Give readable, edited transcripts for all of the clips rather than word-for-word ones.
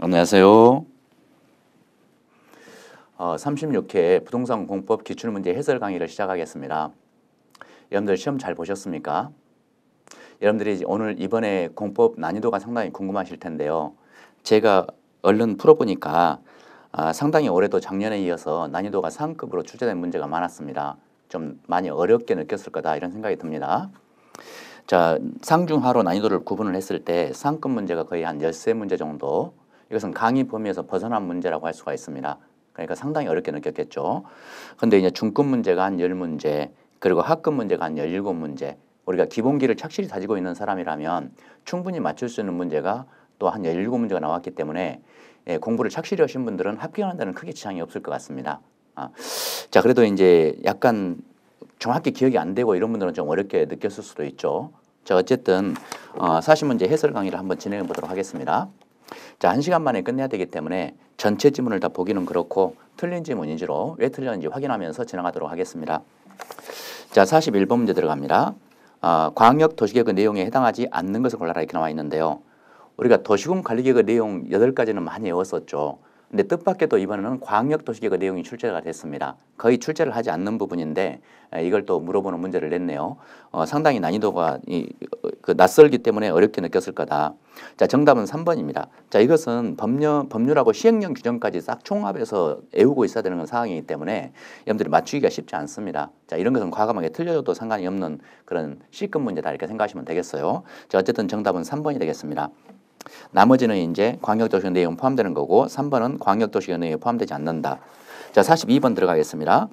안녕하세요. 36회 부동산 공법 기출문제 해설 강의를 시작하겠습니다. 여러분들 시험 잘 보셨습니까? 여러분들이 오늘 이번에 공법 난이도가 상당히 궁금하실 텐데요. 제가 얼른 풀어보니까 상당히 올해도 작년에 이어서 난이도가 상급으로 출제된 문제가 많았습니다. 좀 많이 어렵게 느꼈을 거다 이런 생각이 듭니다. 자, 상중하로 난이도를 구분을 했을 때 상급 문제가 거의 한 13문제 정도, 이것은 강의 범위에서 벗어난 문제라고 할 수가 있습니다. 그러니까 상당히 어렵게 느꼈겠죠. 근데 이제 중급 문제가 한 10문제, 그리고 하급 문제가 한 17문제, 우리가 기본기를 착실히 다지고 있는 사람이라면 충분히 맞출 수 있는 문제가 또 한 17문제가 나왔기 때문에 공부를 착실히 하신 분들은 합격하는 데는 크게 지장이 없을 것 같습니다. 자, 그래도 이제 약간 정확히 기억이 안 되고 이런 분들은 좀 어렵게 느꼈을 수도 있죠. 자, 어쨌든 40문제 해설 강의를 한번 진행해 보도록 하겠습니다. 자, 1시간 만에 끝내야 되기 때문에 전체 지문을 다 보기는 그렇고 틀린 지문인지로 왜 틀렸는지 확인하면서 진행하도록 하겠습니다. 자, 41번 문제 들어갑니다. 광역 도시계획의 내용에 해당하지 않는 것을 골라라 이렇게 나와 있는데요. 우리가 도시군 관리계획의 내용 8가지는 많이 외웠었죠. 근데 뜻밖에도 이번에는 광역 도시계획의 내용이 출제가 됐습니다. 거의 출제를 하지 않는 부분인데 이걸 또 물어보는 문제를 냈네요. 상당히 난이도가 낯설기 때문에 어렵게 느꼈을 거다. 자, 정답은 3번입니다. 자, 이것은 법률하고 시행령 규정까지 싹 총합해서 외우고 있어야 되는 상황이기 때문에 여러분들이 맞추기가 쉽지 않습니다. 자, 이런 것은 과감하게 틀려줘도 상관이 없는 그런 C급 문제다 이렇게 생각하시면 되겠어요. 자, 어쨌든 정답은 3번이 되겠습니다. 나머지는 이제 광역도시의 내용 포함되는 거고 3번은 광역도시의 내용에 포함되지 않는다. 자, 42번 들어가겠습니다.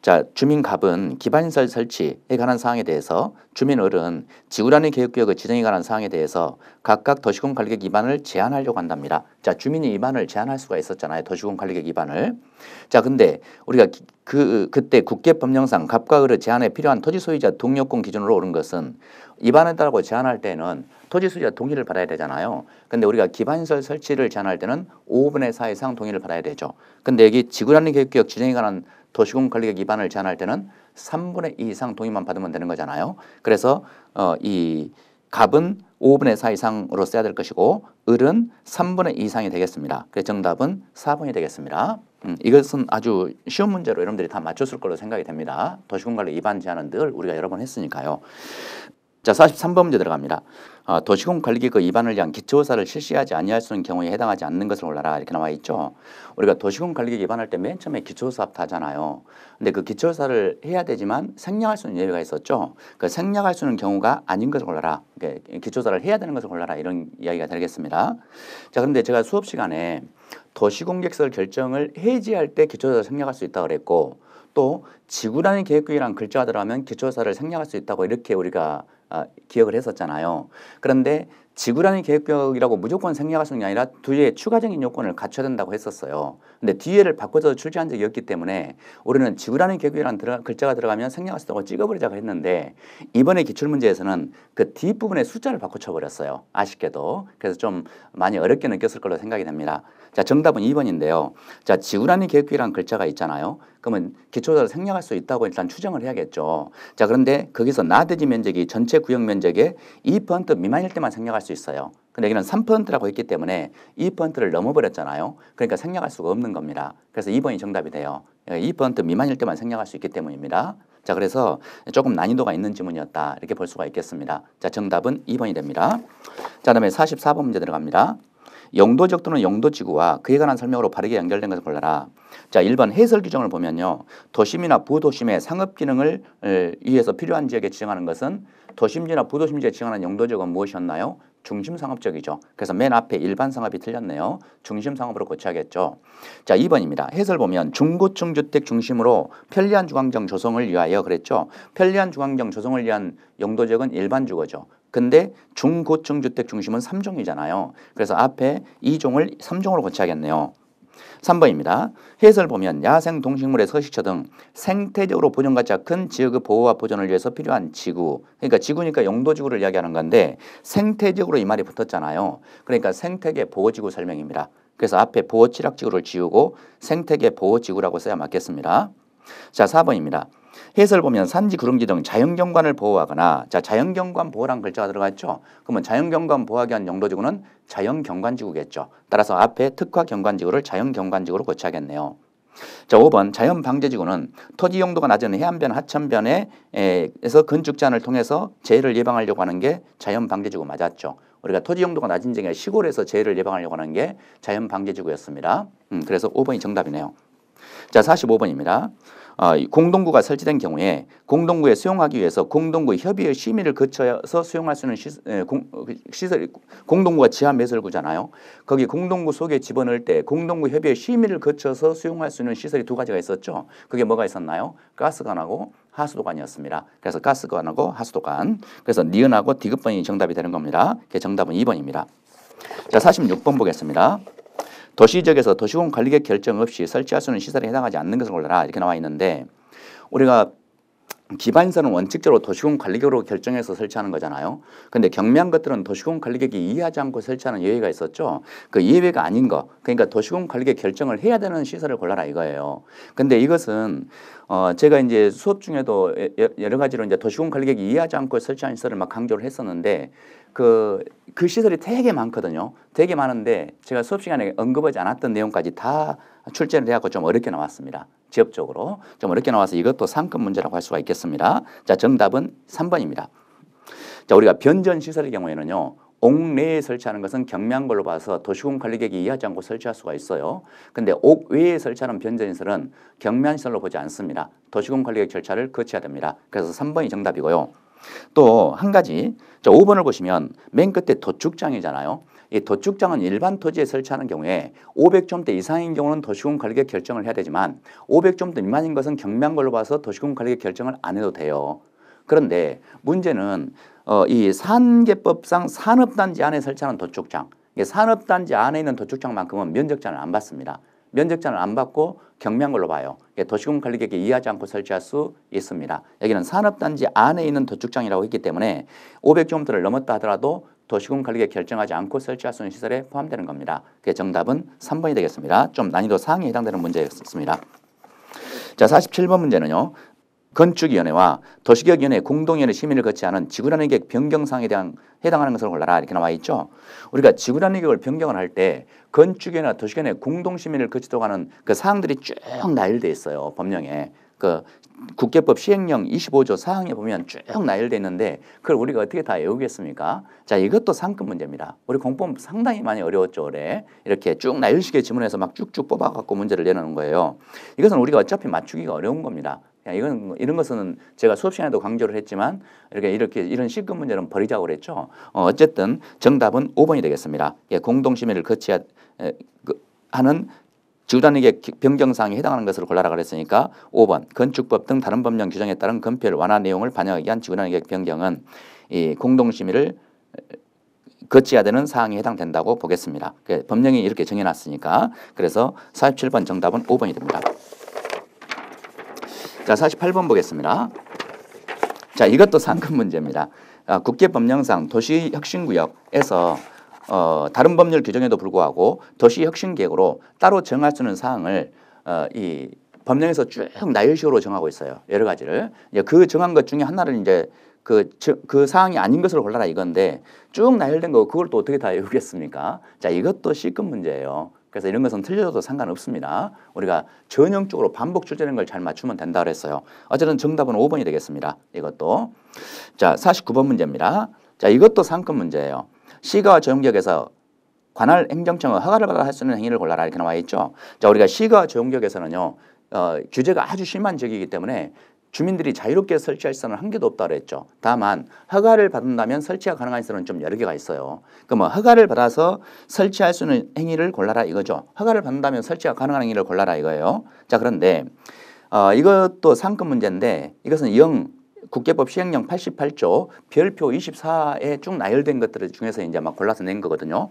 자, 주민갑은 기반시설 설치에 관한 사항에 대해서 주민을은 지구단위 계획구역의 지정에 관한 사항에 대해서 각각 도시군 관리계획 위반을 제한하려고 한답니다. 자, 주민이 위반을 제한할 수가 있었잖아요. 도시군 관리계획 위반을. 자, 근데 우리가 그때 국계법령상 갑과 을의 제한에 필요한 토지 소유자 동료권 기준으로 오른 것은 위반했다고 제한할 때는 토지 소유자 동의를 받아야 되잖아요. 근데 우리가 기반시설 설치를 제한할 때는 5분의 4 이상 동의를 받아야 되죠. 근데 여기 지구단위 계획구역 지정에 관한 도시군 관리계획 위반을 제한할 때는 3분의 2 이상 동의만 받으면 되는 거잖아요. 그래서 이 갑은 5분의 4 이상으로 써야 될 것이고 을은 3분의 2 이상이 되겠습니다. 그래서 정답은 4번이 되겠습니다. 이것은 아주 쉬운 문제로 여러분들이 다 맞췄을 걸로 생각이 됩니다. 도시군 관리 위반 제한은 늘 우리가 여러 번 했으니까요. 자, 43번 문제 들어갑니다. 도시군 관리계획 위반을 위한 기초조사를 실시하지 아니할 수 있는 경우에 해당하지 않는 것을 골라라 이렇게 나와 있죠. 우리가 도시군 관리계획 위반할 때 맨 처음에 기초조사부터 하잖아요. 근데 그 기초조사를 해야 되지만 생략할 수 있는 예외가 있었죠. 그 생략할 수 있는 경우가 아닌 것을 골라라. 기초조사를 해야 되는 것을 골라라 이런 이야기가 되겠습니다. 자, 그런데 제가 수업 시간에 도시군 계획설 결정을 해지할 때 기초조사 생략할 수 있다고 그랬고 또 지구단위 계획구역이라는 글자가 들어가면 기초조사를 생략할 수 있다고 이렇게 우리가 기억을 했었잖아요. 그런데 지구단위 계획구역이라고 무조건 생략할 수 있는 게 아니라 뒤에 추가적인 요건을 갖춰야 된다고 했었어요. 근데 뒤에를 바꿔서 출제한 적이 없기 때문에 우리는 지구단위 계획구역이라는 글자가 들어가면 생략할 수 있다고 찍어버리자고 했는데 이번에 기출문제에서는 그 뒷부분에 숫자를 바꿔쳐버렸어요. 아쉽게도. 그래서 좀 많이 어렵게 느꼈을 걸로 생각이 됩니다. 자, 정답은 2번인데요. 자, 지구단위 계획구역이라는 글자가 있잖아요. 그러면 기초조사를 생략할 수 있다고 일단 추정을 해야겠죠. 자, 그런데 거기서 나대지 면적이 전체 구역 면적의 2% 미만일 때만 생략할 수 있어요. 근데 여기는 3%라고 했기 때문에 2%를 넘어버렸잖아요. 그러니까 생략할 수가 없는 겁니다. 그래서 2번이 정답이 돼요. 2% 미만일 때만 생략할 수 있기 때문입니다. 자, 그래서 조금 난이도가 있는 지문이었다 이렇게 볼 수가 있겠습니다. 자, 정답은 2번이 됩니다. 자, 그다음에 44번 문제 들어갑니다. 용도적 또는 용도지구와 그에 관한 설명으로 바르게 연결된 것을 골라라. 자, 1번 해설 규정을 보면요. 도심이나 부도심의 상업 기능을 위해서 필요한 지역에 지정하는 것은 도심지나 부도심 지역에 지정하는 용도지역은 무엇이었나요? 중심상업적이죠. 그래서 맨 앞에 일반 상업이 틀렸네요. 중심상업으로 고쳐야겠죠. 자, 2번입니다. 해설 보면 중고층 주택 중심으로 편리한 주거환경 조성을 위하여 그랬죠. 편리한 주거환경 조성을 위한 용도지역은 일반 주거죠. 근데 중고층 주택 중심은 3종이잖아요. 그래서 앞에 2종을 3종으로 고쳐야겠네요. 3번입니다. 해설 보면 야생 동식물의 서식처 등 생태적으로 보존 가치가 큰 지역의 보호와 보존을 위해서 필요한 지구. 그러니까 지구니까 용도지구를 이야기하는 건데 생태적으로 이 말이 붙었잖아요. 그러니까 생태계 보호지구 설명입니다. 그래서 앞에 보호취락지구를 지우고 생태계 보호지구라고 써야 맞겠습니다. 자, 4번입니다. 해설 보면 산지 구릉지 등 자연경관을 보호하거나, 자, 자연경관 보호란 글자가 들어가 있죠. 그러면 자연경관 보호하기 위한 용도지구는 자연경관지구겠죠. 따라서 앞에 특화경관지구를 자연경관지구로 고쳐야겠네요. 자, 5번 자연방제지구는 토지 용도가 낮은 해안변, 하천변에서 건축 제한을 통해서 재해를 예방하려고 하는 게 자연방제지구 맞았죠. 우리가 토지 용도가 낮은 지역에 시골에서 재해를 예방하려고 하는 게 자연방제지구였습니다. 그래서 5번이 정답이네요. 자, 45번입니다. 공동구가 설치된 경우에 공동구에 수용하기 위해서 공동구 협의회 심의를 거쳐서 수용할 수 있는 시설, 공동구가 지하 매설구잖아요. 거기 공동구 속에 집어넣을 때 공동구 협의회 심의를 거쳐서 수용할 수 있는 시설이 두 가지가 있었죠. 그게 뭐가 있었나요? 가스관하고 하수도관이었습니다. 그래서 가스관하고 하수도관. 그래서 니은하고 디귿번이 정답이 되는 겁니다. 정답은 2번입니다. 자, 46번 보겠습니다. 도시지역에서 도시공 관리계획 결정 없이 설치할 수 있는 시설에 해당하지 않는 것을 골라라 이렇게 나와 있는데, 우리가 기반시설은 원칙적으로 도시공 관리계획으로 결정해서 설치하는 거잖아요. 그런데 경미한 것들은 도시공 관리계획이 이해하지 않고 설치하는 예외가 있었죠. 그 예외가 아닌 거, 그러니까 도시공 관리계획 결정을 해야 되는 시설을 골라라 이거예요. 근데 이것은 제가 이제 수업 중에도 여러 가지로 이제 도시공 관리계획이 이해하지 않고 설치한 시설을 막 강조를 했었는데, 그 시설이 되게 많거든요. 되게 많은데 제가 수업 시간에 언급하지 않았던 내용까지 다 출제를 해갖고 좀 어렵게 나왔습니다. 지역적으로 좀 어렵게 나와서 이것도 상급 문제라고 할 수가 있겠습니다. 자, 정답은 3번입니다. 자, 우리가 변전시설의 경우에는요, 옥내에 설치하는 것은 경미한 걸로 봐서 도시공 관리계획이 이해하지 않고 설치할 수가 있어요. 근데 옥외에 설치하는 변전시설은 경미한 시설로 보지 않습니다. 도시공 관리계획 절차를 거쳐야 됩니다. 그래서 3번이 정답이고요. 또 한 가지, 자, 5번을 보시면 맨 끝에 도축장이잖아요. 이 도축장은 일반 토지에 설치하는 경우에 500점대 이상인 경우는 도시공 관리계획 결정을 해야 되지만 500점대 미만인 것은 경미한 걸로 봐서 도시공 관리계획 결정을 안 해도 돼요. 그런데 문제는 이 산계법상 산업단지 안에 설치하는 도축장, 산업단지 안에 있는 도축장만큼은 면적제한을 안 받습니다. 면적제한을 안 받고 경미한 걸로 봐요. 도시공 관리계획에 이해하지 않고 설치할 수 있습니다. 여기는 산업단지 안에 있는 도축장이라고 했기 때문에 500km를 넘었다 하더라도 도시공 관리계획 결정하지 않고 설치할 수 있는 시설에 포함되는 겁니다. 그게 정답은 3번이 되겠습니다. 좀 난이도 상위에 해당되는 문제였습니다. 자, 47번 문제는요, 건축위원회와 도시계획위원회 공동위원회 심의를 거치 않은 지구단위 계획 변경사항에 대한 해당하는 것을 골라라 이렇게 나와 있죠. 우리가 지구단위 계획을 변경을 할 때 건축위원회나 도시계획위원회 공동심의를 거치도록 하는 그 사항들이 쭉 나열되어 있어요. 법령에. 그 국계법 시행령 25조 사항에 보면 쭉 나열되어 있는데 그걸 우리가 어떻게 다 외우겠습니까? 자, 이것도 상급 문제입니다. 우리 공법 상당히 많이 어려웠죠. 올해. 이렇게 쭉 나열식의 지문에서 막 쭉쭉 뽑아갖고 문제를 내놓는 거예요. 이것은 우리가 어차피 맞추기가 어려운 겁니다. 이런 것은 제가 수업 시간에도 강조를 했지만 이런 C급 문제는 버리자고 그랬죠. 어쨌든 정답은 5번이 되겠습니다. 공동심의를 거치야 하는 지구단위계획 변경사항에 해당하는 것을 골라라 그랬으니까 5번 건축법 등 다른 법령 규정에 따른 건폐율 완화 내용을 반영하기 위한 지구단위계획 변경은 이 공동심의를 거쳐야 되는 사항에 해당된다고 보겠습니다. 법령이 이렇게 정해놨으니까. 그래서 47번 정답은 5번이 됩니다. 자, 48번 보겠습니다. 자, 이것도 상급 문제입니다. 국계법령상 도시혁신구역에서 다른 법률 규정에도 불구하고 도시혁신계획으로 따로 정할 수 있는 사항을 이 법령에서 쭉 나열식으로 정하고 있어요. 여러 가지를. 그 정한 것 중에 하나를 이제 그 사항이 아닌 것을 골라라 이건데 쭉 나열된 거 그걸 또 어떻게 다 외우겠습니까? 자, 이것도 C급 문제예요. 그래서 이런 것은 틀려도 상관없습니다. 우리가 전형적으로 반복 출제되는 걸 잘 맞추면 된다 그랬어요. 어쨌든 정답은 5번이 되겠습니다. 이것도. 자, 49번 문제입니다. 자, 이것도 상급 문제예요. 시가와 조용지역에서 관할 행정청의 허가를 받아 할 수 있는 행위를 골라라 이렇게 나와 있죠. 자, 우리가 시가와 조용지역에서는요, 규제가 아주 심한 지역이기 때문에 주민들이 자유롭게 설치할 시설은 한 개도 없다고 그랬죠. 다만 허가를 받는다면 설치가 가능한 시설은 좀 여러 개가 있어요. 그럼 허가를 받아서 설치할 수 있는 행위를 골라라 이거죠. 허가를 받는다면 설치가 가능한 행위를 골라라 이거예요. 자, 그런데 이것도 상급 문제인데 이것은 국계법 시행령 88조 별표 24에 쭉 나열된 것들 중에서 이제 막 골라서 낸 거거든요.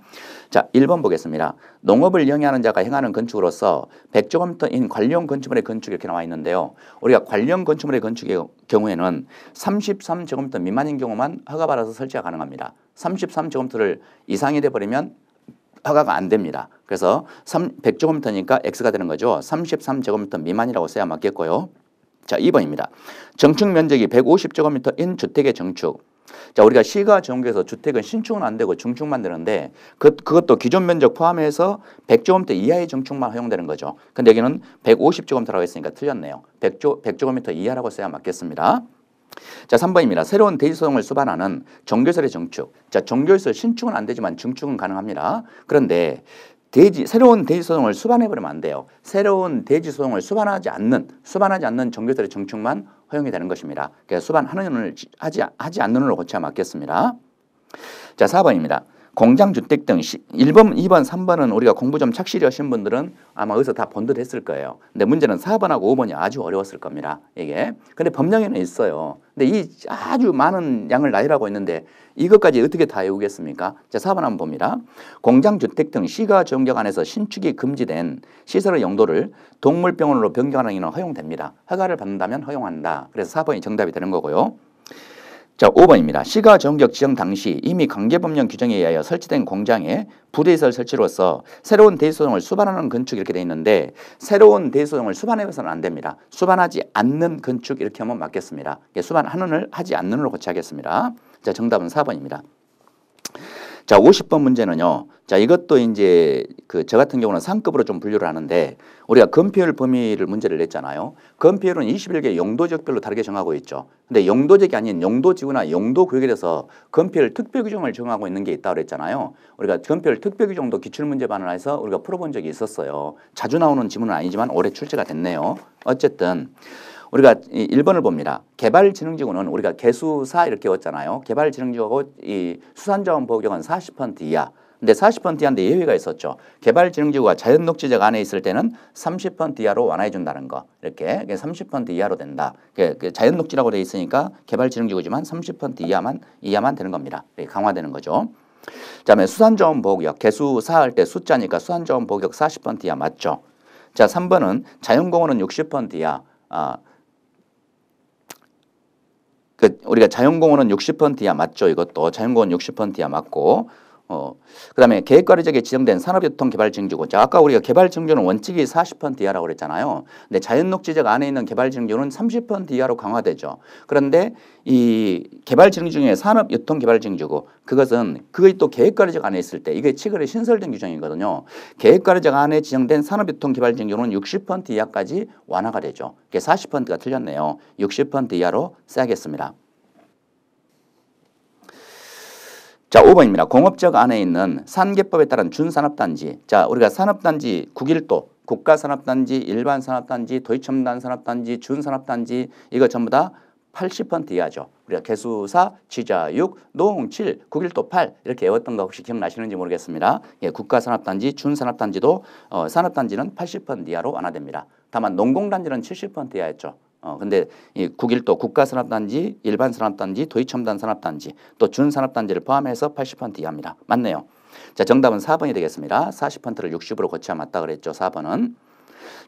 자, 1번 보겠습니다. 농업을 영위하는 자가 행하는 건축으로서 100제곱미터인 관리용 건축물의 건축 이렇게 나와 있는데요. 우리가 관리용 건축물의 건축의 경우에는 33제곱미터 미만인 경우만 허가받아서 설치가 가능합니다. 33제곱미터를 이상이 돼버리면 허가가 안 됩니다. 그래서 100제곱미터니까 X가 되는 거죠. 33제곱미터 미만이라고 써야 맞겠고요. 자, 2번입니다. 정축 면적이 150제곱미터인 주택의 정축. 자, 우리가 시가 정부에서 주택은 신축은 안 되고 중축만 되는데 그것도 기존 면적 포함해서 100제곱미터 이하의 정축만 허용되는 거죠. 근데 여기는 150제곱미터라고 했으니까 틀렸네요. 100제곱미터 이하라고 써야 맞겠습니다. 자, 3번입니다. 새로운 대지소송을 수반하는 종교설의 정축. 자, 종교설 신축은 안 되지만 증축은 가능합니다. 그런데 새로운 대지소송을 수반해버리면 안 돼요. 새로운 대지소송을 수반하지 않는 종교설의 정축만 허용이 되는 것입니다. 그래서 수반하는 하지 않는 으로 고쳐야 맞겠습니다. 자, 4번입니다. 공장주택 등 1번, 2번, 3번은 우리가 공부 좀 착실히 하신 분들은 아마 여기서 다 본 듯 했을 거예요. 근데 문제는 4번하고 5번이 아주 어려웠을 겁니다. 이게. 근데 법령에는 있어요. 근데 이 아주 많은 양을 나열하고 있는데 이것까지 어떻게 다 외우겠습니까? 자, 4번 한번 봅니다. 공장주택 등 시가 지원구역 안에서 신축이 금지된 시설의 용도를 동물병원으로 변경하는 경우는 허용됩니다. 허가를 받는다면 허용한다. 그래서 4번이 정답이 되는 거고요. 자, 5번입니다. 시가 지원구역 지정 당시 이미 관계법령 규정에 의하여 설치된 공장에 부대시설 설치로서 새로운 대지소송을 수반하는 건축 이렇게 돼 있는데 새로운 대지소송을 수반해서는 안 됩니다. 수반하지 않는 건축 이렇게 하면 맞겠습니다. 수반하는을 하지 않는으로 고쳐야겠습니다. 자, 정답은 4번입니다. 자, 50번 문제는요. 자, 이것도 이제 저 같은 경우는 상급으로 좀 분류를 하는데 우리가 건폐율 범위를 문제를 냈잖아요. 건폐율은 21개 용도지역별로 다르게 정하고 있죠. 근데 용도지역이 아닌 용도지구나 용도구역에 대해서 건폐율 특별규정을 정하고 있는 게 있다고 그랬잖아요. 우리가 건폐율 특별규정도 기출문제반을 해서 우리가 풀어본 적이 있었어요. 자주 나오는 지문은 아니지만 올해 출제가 됐네요. 어쨌든 우리가 1번을 봅니다. 개발진흥지구는 우리가 개수사 이렇게 외웠잖아요. 개발진흥지구하고 이 수산자원보호구역은 40% 이하. 근데 40% 이하인데 예외가 있었죠. 개발진흥지구가 자연녹지적 안에 있을 때는 30% 이하로 완화해 준다는 거. 이렇게 30% 이하로 된다. 자연녹지라고 돼 있으니까 개발진흥지구지만 30% 이하만 되는 겁니다. 강화되는 거죠. 그다음에 수산자원보호구역 개수사 할 때 숫자니까 수산자원보호구역 40% 이하 맞죠. 자, 3번은 자연공원은 60% 이하. 우리가 자연공원은 60% 이하 맞죠. 이것도 자연공원 60% 이하 맞고 그다음에 계획관리지역에 지정된 산업교통개발지역지구. 자, 아까 우리가 개발지역지구는 원칙이 40% 이하라고 그랬잖아요. 근데 자연녹지적 안에 있는 개발지역지구는 30% 이하로 강화되죠. 그런데 이 개발지역 중에 산업유통개발지역지구 그것이 또 계획관리지역 안에 있을 때 이게 최근에 신설된 규정이거든요. 계획관리지역 안에 지정된 산업유통개발지역지구는 60% 이하까지 완화가 되죠. 이게 40%가 틀렸네요. 60% 이하로 써야겠습니다. 자, 5번입니다. 공업지역 안에 있는 산계법에 따른 준산업단지. 자, 우리가 산업단지 9길도, 국가산업단지, 일반산업단지, 도시첨단산업단지, 준산업단지 이거 전부 다 80% 이하죠. 우리가 개수사, 지자 6, 노홍 7, 9길도 8 이렇게 외웠던 거 혹시 기억나시는지 모르겠습니다. 예, 국가산업단지, 준산업단지도 산업단지는 80% 이하로 완화됩니다. 다만 농공단지는 70% 이하였죠. 근데 이 9길도 국가산업단지, 일반산업단지, 도시첨단산업단지, 또 준산업단지를 포함해서 80% 이하입니다. 맞네요. 자, 정답은 4번이 되겠습니다. 40%를 60으로 고쳐야 맞다 그랬죠. 4번은.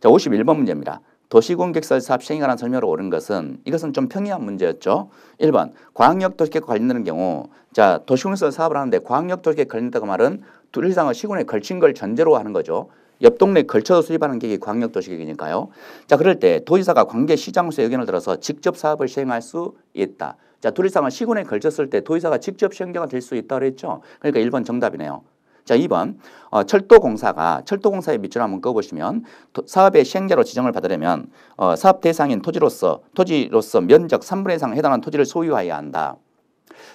자, 51번 문제입니다. 도시공객설 사업 시행에 관한 설명으로 옳은 것은 이것은 좀 평이한 문제였죠. 1번 광역도시계획과 관련되는 경우 자, 도시공객설 사업을 하는데 광역도시계획 관련된다고 말은 도시상의 시군에 걸친 걸 전제로 하는 거죠. 옆 동네에 걸쳐서 수립하는 계획이 광역도시계획이니까요. 자, 그럴 때 도지사가 관계시장으로서 의견을 들어서 직접 사업을 시행할 수 있다. 자, 도지사가 시군에 걸쳤을 때 도지사가 직접 시행자가 될 수 있다고 그랬죠. 그러니까 1번 정답이네요. 자, 2번 철도공사가 철도공사의 밑줄 한번 꺼보시면 사업의 시행자로 지정을 받으려면 사업 대상인 토지로서 면적 3분의 1상 해당하는 토지를 소유하여야 한다.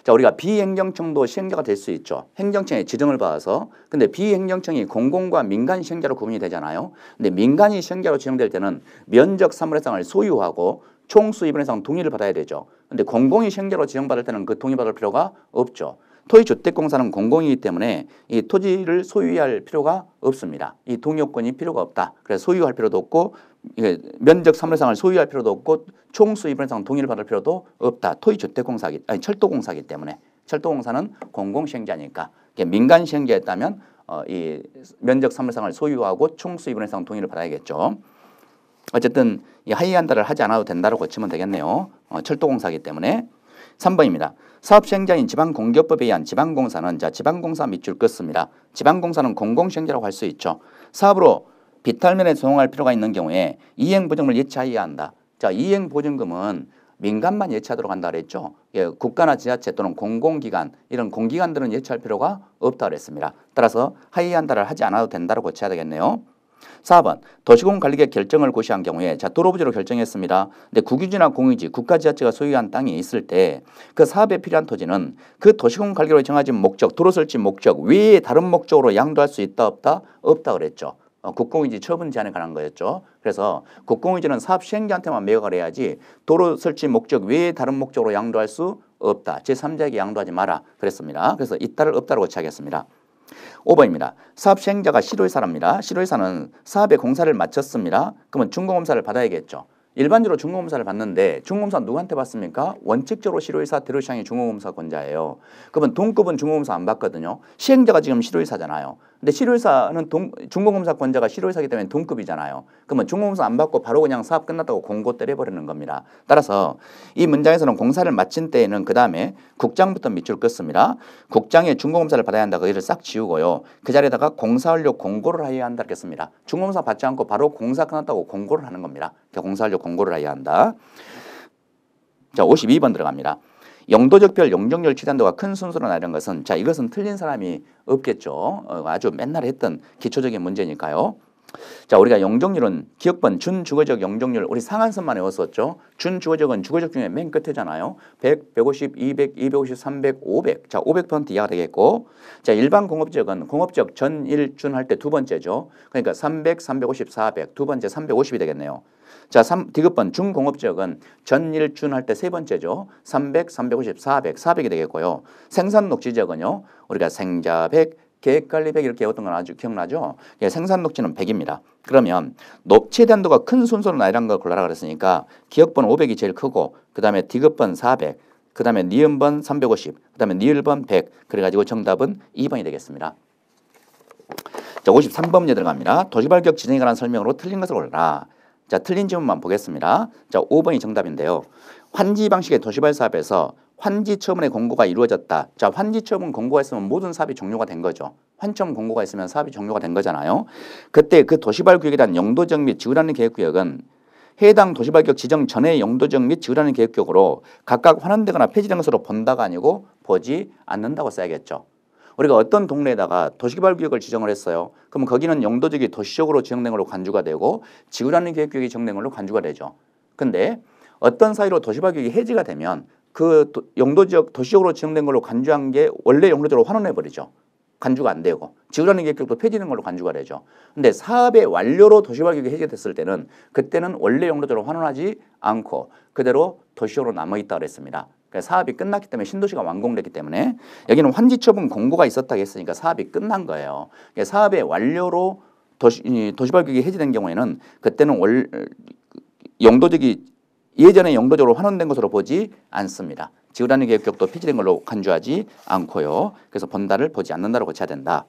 자, 우리가 비행정청도 시행자가 될 수 있죠. 행정청의 지정을 받아서. 근데 비행정청이 공공과 민간 시행자로 구분이 되잖아요. 근데 민간이 시행자로 지정될 때는 면적 3분의 1상을 소유하고 총수 2분의 1상 동의를 받아야 되죠. 근데 공공이 시행자로 지정받을 때는 그 동의받을 필요가 없죠. 토지주택공사는 공공이기 때문에 이 토지를 소유할 필요가 없습니다. 이 동의요건이 필요가 없다. 그래서 소유할 필요도 없고 면적 3분의 1상을 소유할 필요도 없고 총수 2분의 1상 동의를 받을 필요도 없다. 철도공사기 때문에 철도공사는 공공시행자니까 민간 시행자였다면 이 면적 3분의 1상을 소유하고 총수 2분의 1상 동의를 받아야겠죠. 어쨌든 이 하이한다를 하지 않아도 된다고 고치면 되겠네요. 철도공사기 때문에. 3번입니다. 사업 시행자인 지방공기업법에 의한 지방공사는 자, 지방공사 밑줄 긋습니다. 지방공사는 공공시행자라고 할 수 있죠. 사업으로 비탈면에 조성할 필요가 있는 경우에 이행부정을 예치하여야 한다. 자, 이행보증금은 민간만 예치하도록 한다 그랬죠. 예, 국가나 지자체 또는 공공기관 이런 공기관들은 예치할 필요가 없다 그랬습니다. 따라서 하이한다를 하지 않아도 된다고 고쳐야 되겠네요. 4번 도시공관리계 결정을 고시한 경우에 자 도로부지로 결정했습니다. 근데 국유지나 공유지, 국가지자체가 소유한 땅이 있을 때 그 사업에 필요한 토지는 그 도시공관리로 정해진 목적, 도로 설치 목적 외에 다른 목적으로 양도할 수 있다 없다? 없다 그랬죠. 국공유지 처분 제한에 관한 거였죠. 그래서 국공유지는 사업 시행자한테만 매각을 해야지 도로 설치 목적 외에 다른 목적으로 양도할 수 없다. 제3자에게 양도하지 마라 그랬습니다. 그래서 이따를 없다로 고치하겠습니다. 5번입니다. 사업 시행자가 실효이사랍니다. 실효이사는 사업에 공사를 마쳤습니다. 그러면 준공검사를 받아야겠죠. 일반적으로 준공검사를 받는데 준공검사 누구한테 받습니까? 원칙적으로 실효이사 대로시장이 준공검사권자예요. 그러면 동급은 준공검사 안 받거든요. 시행자가 지금 실효이사잖아요. 근데 실효이사는 준공검사권자가 실효이사이기 때문에 동급이잖아요. 그러면 준공검사 안 받고 바로 그냥 사업 끝났다고 공고 때려버리는 겁니다. 따라서 이 문장에서는 공사를 마친 때에는 그 다음에 국장부터 밑줄 긋습니다. 국장에 준공검사를 받아야 한다. 거기를 싹 지우고요. 그 자리에다가 공사완료 공고를 하여야 한다 겠습니다. 준공검사 받지 않고 바로 공사 끝났다고 공고를 하는 겁니다. 공사완료 공고를 해야 한다. 자, 52번 들어갑니다. 용도적별 용적률 취단도가 큰 순서로 나뉘는 것은 자 이것은 틀린 사람이 없겠죠. 아주 맨날 했던 기초적인 문제니까요. 자 우리가 용적률은 기억번 준주거적 용적률 우리 상한선만 외웠었죠. 준주거적은 주거적 중에 맨 끝에잖아요. 100, 150, 200, 250, 300, 500. 자 500% 이하가 되겠고 자 일반 공업적은 공업적 전일준 할 때 두 번째죠. 그러니까 300, 350, 400 두 번째 350이 되겠네요. 자, 디귿번 중공업지역은 전일준 할 때 세 번째죠. 300, 350, 400, 400이 되겠고요. 생산녹지지역은요. 우리가 생자 100, 계획관리 100 이렇게 외웠던 건 아주 기억나죠? 예, 생산녹지는 100입니다. 그러면 최대한도가 큰 순서로 나열한 걸 골라라 그랬으니까 기억번 500이 제일 크고 그 다음에 디귿번 400, 그 다음에 니은번 350, 그 다음에 니을번 100 그래가지고 정답은 2번이 되겠습니다. 자, 53번 문제 들어갑니다. 도시발격 지정에 관한 설명으로 틀린 것을 골라라. 자, 틀린 지문만 보겠습니다. 자, 5번이 정답인데요. 환지 방식의 도시발 사업에서 환지 처분의 공고가 이루어졌다. 자, 환지 처분 공고가 있으면 모든 사업이 종료가 된 거죠. 환점 공고가 있으면 사업이 종료가 된 거잖아요. 그때 그 도시발 구역에 대한 용도적 및 지구라는 계획구역은 해당 도시발격 지정 전의 용도적 및 지구라는 계획구역으로 각각 환원되거나 폐지된 것으로 본다가 아니고 보지 않는다고 써야겠죠. 우리가 어떤 동네에다가 도시개발구역을 지정을 했어요. 그러면 거기는 용도적이 도시적으로 지정된 걸로 간주가 되고 지구라는 계획구역이 지정된 걸로 간주가 되죠. 근데 어떤 사이로 도시개발구역이 해지가 되면 그 용도적 도시적으로 지정된 걸로 간주한 게 원래 용도적으로 환원해버리죠. 간주가 안 되고 지구라는 계획구역도 폐지되는 걸로 간주가 되죠. 근데 사업의 완료로 도시개발구역이 해제됐을 때는 그때는 원래 용도적으로 환원하지 않고 그대로 도시적으로 남아있다 그랬습니다. 사업이 끝났기 때문에 신도시가 완공됐기 때문에 여기는 환지처분 공고가 있었다고 했으니까 사업이 끝난 거예요. 사업의 완료로 도시발격이 해제된 경우에는 그때는 용도적이 예전에 용도적으로 환원된 것으로 보지 않습니다. 지구단위 계획구역도 폐지된 걸로 간주하지 않고요. 그래서 본다를 보지 않는다로 고쳐야 된다.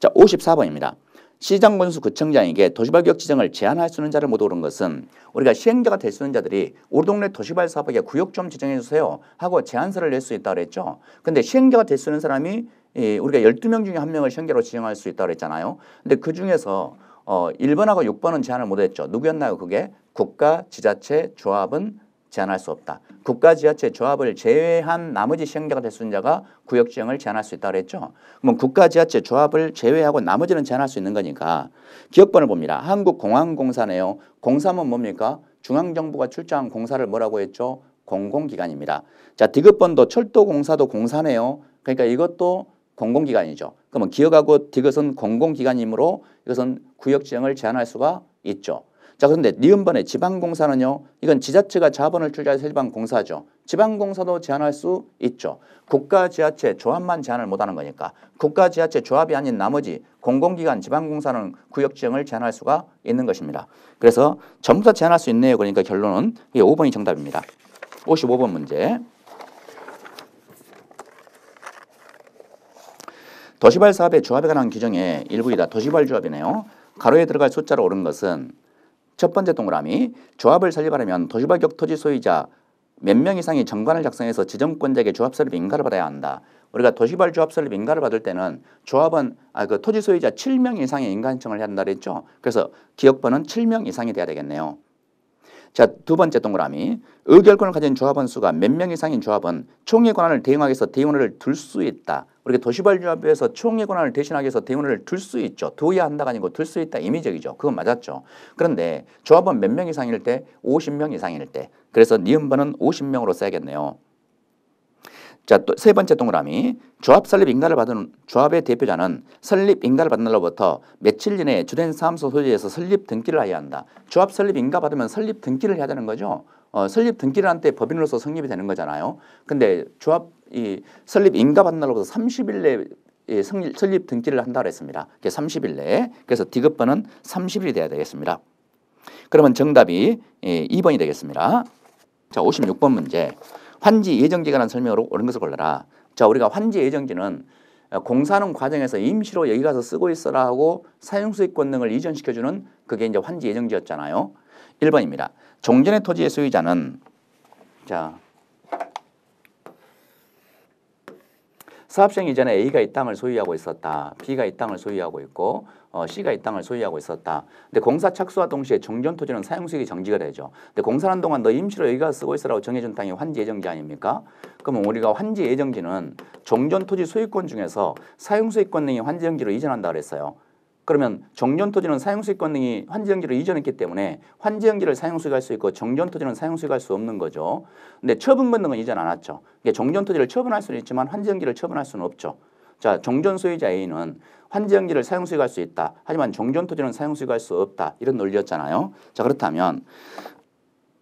자, 54번입니다. 시장군수 구청장에게 도시발격 지정을 제한할 수 있는 자를 못 오른 것은 우리가 시행자가 될 수 있는 자들이 우리 동네 도시발 사업에 구역 좀 지정해 주세요 하고 제안서를 낼 수 있다고 그랬죠. 근데 시행자가 될 수 있는 사람이 우리가 12명 중에 1명을 시행자로 지정할 수 있다고 그랬잖아요. 근데 그중에서 1번하고 6번은 제한을 못 했죠. 누구였나요? 그게 국가, 지자체, 조합은 제한할 수 없다. 국가, 지자체, 조합을 제외한 나머지 시행자가 될 수 있는 자가 구역 지정을 제한할 수 있다고 그랬죠. 그럼 국가, 지자체, 조합을 제외하고 나머지는 제한할 수 있는 거니까 기업번을 봅니다. 한국공항공사네요. 공사면 뭡니까? 중앙정부가 출자한 공사를 뭐라고 했죠? 공공기관입니다. 자, 디귿번도 철도공사도 공사네요. 그러니까 이것도 공공기관이죠. 그러면 기업하고 디귿은 공공기관이므로 이것은 구역 지정을 제한할 수가 있죠. 자, 그런데 니은번의 지방공사는요. 이건 지자체가 자본을 출자해서 일반 공사죠. 지방공사도 제한할 수 있죠. 국가, 지자체, 조합만 제한을 못하는 거니까 국가, 지자체, 조합이 아닌 나머지 공공기관, 지방공사는 구역 지정을 제한할 수가 있는 것입니다. 그래서 전부 다 제한할 수 있네요. 그러니까 결론은 5번이 정답입니다. 55번 문제. 도시발 사업의 조합에 관한 규정의 일부이다. 도시발 조합이네요. 가로에 들어갈 숫자로 옳은 것은 첫 번째 동그라미 조합을 설립하려면 도시발격 토지 소유자 몇 명 이상이 정관을 작성해서 지정권자에게 조합 설립 인가를 받아야 한다. 우리가 도시발 조합 설립 인가를 받을 때는 조합은 그 토지 소유자 7명 이상의 인가 신청을 해야 한다 그랬죠. 그래서 기업번은 7명 이상이 돼야 되겠네요. 자, 두 번째 동그라미. 의결권을 가진 조합원 수가 몇 명 이상인 조합은 총회 권한을 대행하기 위해서 대의원을 둘 수 있다. 우리가 도시발전협의회에서 총회 권한을 대신하기 위해서 대의원을 둘 수 있죠. 두어야 한다가 아니고 둘 수 있다. 임의적이죠. 그건 맞았죠. 그런데 조합원 몇 명 이상일 때 50명 이상일 때. 그래서 니은번은 50명으로 써야겠네요. 자, 또 세 번째 동그라미. 조합 설립 인가를 받은 조합의 대표자는 설립 인가를 받는 날로부터 며칠 이내에 주된 사무소 소지에서 설립 등기를 해야 한다. 조합 설립 인가 받으면 설립 등기를 해야 되는 거죠. 설립 등기를 한 때 법인으로서 성립이 되는 거잖아요. 근데 조합 이 설립 인가 받는 날로부터 30일 내에 설립 등기를 한다고 했습니다. 30일 내에. 그래서 디귿번은 30일이 돼야 되겠습니다. 그러면 정답이 2번이 되겠습니다. 자, 56번 문제. 환지 예정지에 관한 설명으로 옳은 것을 골라라. 자, 우리가 환지 예정지는 공사하는 과정에서 임시로 여기 가서 쓰고 있어라 하고 사용수익권 등을 이전시켜주는 그게 이제 환지 예정지였잖아요. 1번입니다. 종전의 토지의 소유자는 자, 사업 시행 이전에 A가 이 땅을 소유하고 있었다. B가 이 땅을 소유하고 있고 C가 이 땅을 소유하고 있었다. 근데 공사 착수와 동시에 종전 토지는 사용수익이 정지가 되죠. 근데 공사하는 동안 너 임시로 여기가 쓰고 있으라고 정해준 땅이 환지 예정지 아닙니까? 그러면 우리가 환지 예정지는 종전 토지 소유권 중에서 사용수익권 등이 환지 예정지로 이전한다 그랬어요. 그러면 정전 토지는 사용수익권 등이 환지 예정지로 이전했기 때문에 환지 예정지를 사용수익할 수 있고 정전 토지는 사용수익할 수 없는 거죠. 근데 처분권 등은 이전 안 했죠. 정전 토지를 처분할 수는 있지만 환지 예정지를 처분할 수는 없죠. 자, 정전 소유자 A는 환지 예정지를 사용수익할 수 있다. 하지만 정전 토지는 사용수익할 수 없다. 이런 논리였잖아요. 자, 그렇다면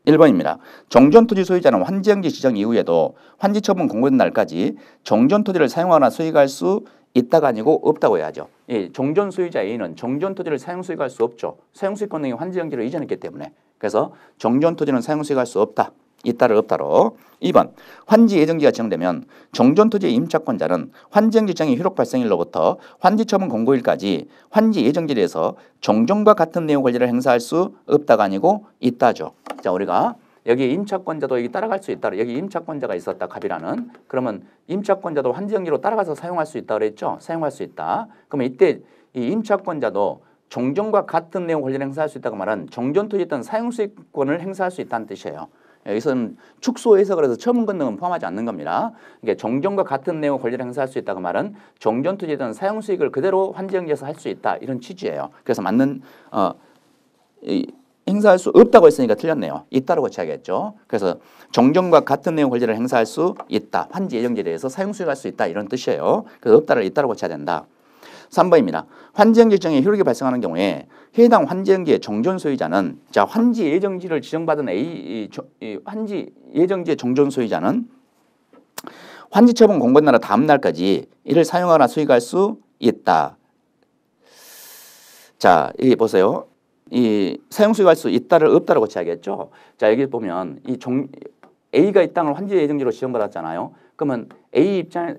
1번입니다. 정전토지 소유자는 환지정지 지정 이후에도 환지처분 공고된 날까지 정전토지를 사용하거나 수익할 수 있다가 아니고 없다고 해야죠. 예, 정전 소유자 A는 정전토지를 사용수익할 수 없죠. 사용수익권 등이 환지정지로 이전했기 때문에. 그래서 정전토지는 사용수익할 수 없다. 있다를 없다로. 2번. 환지 예정지가 지정되면 정전토지의 임차권자는 환지정지 지정의 효력 발생일로부터 환지처분 공고일까지 환지 예정지에 대해서 정전과 같은 내용 권리를 행사할 수 없다가 아니고 있다죠. 자, 우리가 여기 임차권자도 여기 따라갈 수 있다. 여기 임차권자가 있었다. 갑이라는. 그러면 임차권자도 환지정지로 따라가서 사용할 수 있다 그랬죠. 사용할 수 있다. 그러면 이때 이 임차권자도 정전과 같은 내용 권리를 행사할 수 있다고 말은 정전토지에 있던 사용수익권을 행사할 수 있다는 뜻이에요. 여기서는 축소 해석을 해서 처분권 등은 포함하지 않는 겁니다. 그러니까 정전과 같은 내용 권리를 행사할 수 있다고 말은 정전토지에 있던 사용수익을 그대로 환지정지에서 할 수 있다. 이런 취지예요. 그래서 맞는 행사할 수 없다고 했으니까 틀렸네요. 있다로 고쳐야겠죠. 그래서 정전과 같은 내용 권리를 행사할 수 있다. 환지 예정지에 대해서 사용수익할 수 있다. 이런 뜻이에요. 그래서 없다를 있다로 고쳐야 된다. 3번입니다. 환지정지 지정의 효력이 발생하는 경우에 해당 환지정지의 정전 소유자는 자, 환지 예정지를 지정받은 환지 예정지의 정전 소유자는 환지처분 공고된 날 다음 날까지 이를 사용하거나 수익할 수 있다. 자, 여기 보세요. 이 사용수익할 수 있다를 없다로 고쳐야겠죠. 자, 여기 보면 A가 이 땅을 환지 예정지로 지정받았잖아요. 그러면 A는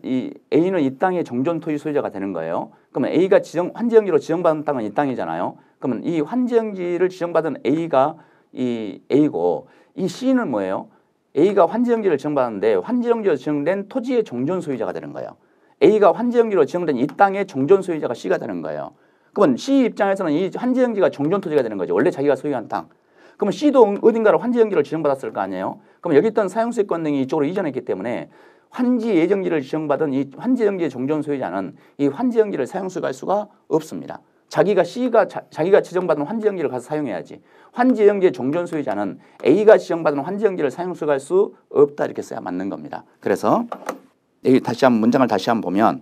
이 땅의 정전 토지 소유자가 되는 거예요. 그러면 A가 환지정지로 지정받은 땅은 이 땅이잖아요. 그러면 이 환지정지를 지정받은 A가 이 A고 이 C는 뭐예요? A가 환지정지를 지정받았는데 환지정지로 지정된 토지의 정전 소유자가 되는 거예요. A가 환지정지로 지정된 이 땅의 정전 소유자가 C가 되는 거예요. 그러면 C 입장에서는 이 환지정지가 정전 토지가 되는 거죠. 원래 자기가 소유한 땅. 그러면 C도 어딘가로 환지정지를 지정받았을 거 아니에요. 그럼 여기 있던 사용수익권 등이 이쪽으로 이전했기 때문에 환지 예정지를 지정받은 이 환지정지의 정전 소유자는 이 환지정지를 사용수익할 수가 없습니다. 자기가 지정받은 환지정지를 가서 사용해야지. 환지정지의 정전 소유자는 A가 지정받은 환지정지를 사용수익할 수 없다 이렇게 써야 맞는 겁니다. 그래서 여기 문장을 다시 한번 보면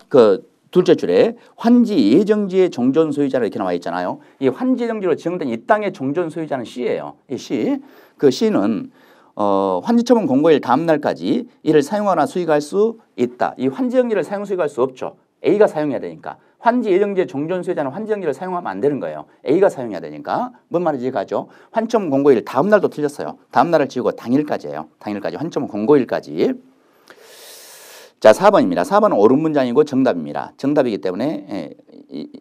그 둘째 줄에 환지 예정지의 정전 소유자를 이렇게 나와 있잖아요. 이 환지 예정지로 지정된 이 땅의 정전 소유자는 C예요. 이 C. 그 C는 환지처분 공고일 다음 날까지 이를 사용하거나 수익할 수 있다. 이 환지정지를 사용 수익할 수 없죠. A가 사용해야 되니까. 환지 예정지의 정전 소유자는 환지정지를 사용하면 안 되는 거예요. A가 사용해야 되니까. 뭔 말인지 가죠. 환지처분 공고일 다음 날도 틀렸어요. 다음 날을 지우고 당일까지예요. 당일까지. 환지처분 공고일까지. 자, 4번입니다. 4번은 옳은 문장이고 정답입니다. 정답이기 때문에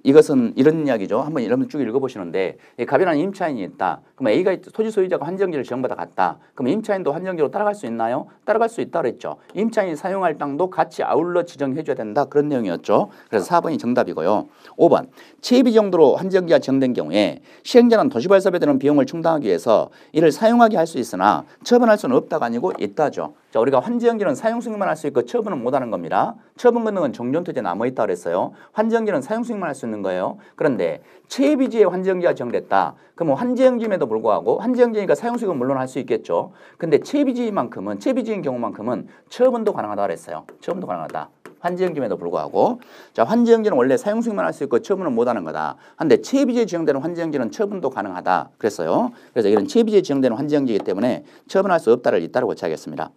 이것은 이런 이야기죠. 한번 여러분 쭉 읽어보시는데 갑이라는 임차인이 있다. 그럼 A가 토지 소유자가 환정지를 지정받아 갔다. 그럼 임차인도 환정지로 따라갈 수 있나요? 따라갈 수 있다 그랬죠. 임차인이 사용할 땅도 같이 아울러 지정해줘야 된다. 그런 내용이었죠. 그래서 4번이 정답이고요. 5번 채비 정도로 환정지가 지정된 경우에 시행자는 도시발사업에 드는 비용을 충당하기 위해서 이를 사용하게 할 수 있으나 처분할 수는 없다가 아니고 있다죠. 자, 우리가 환지연기는 사용 승인만 할 수 있고 처분은 못하는 겁니다. 처분 권능은 종전토지에 남아있다 그랬어요. 환지연기는 사용 승인만 할 수 있는 거예요. 그런데 채비지에 환지연기가 지정됐다. 그러면 환지연기임에도 불구하고 환지연기니까 사용 승인은 물론 할 수 있겠죠. 근데 채비지인 경우만큼은 처분도 가능하다 그랬어요. 처분도 가능하다. 환지연기임에도 불구하고. 자, 환지연기는 원래 사용 승인만 할 수 있고 처분은 못하는 거다. 한데 채비지에 지정되는 환지연기는 처분도 가능하다 그랬어요. 그래서 이런 채비지에 지정되는 환지연기이기 때문에 처분할 수 없다를 있다로 고쳐야겠습니다.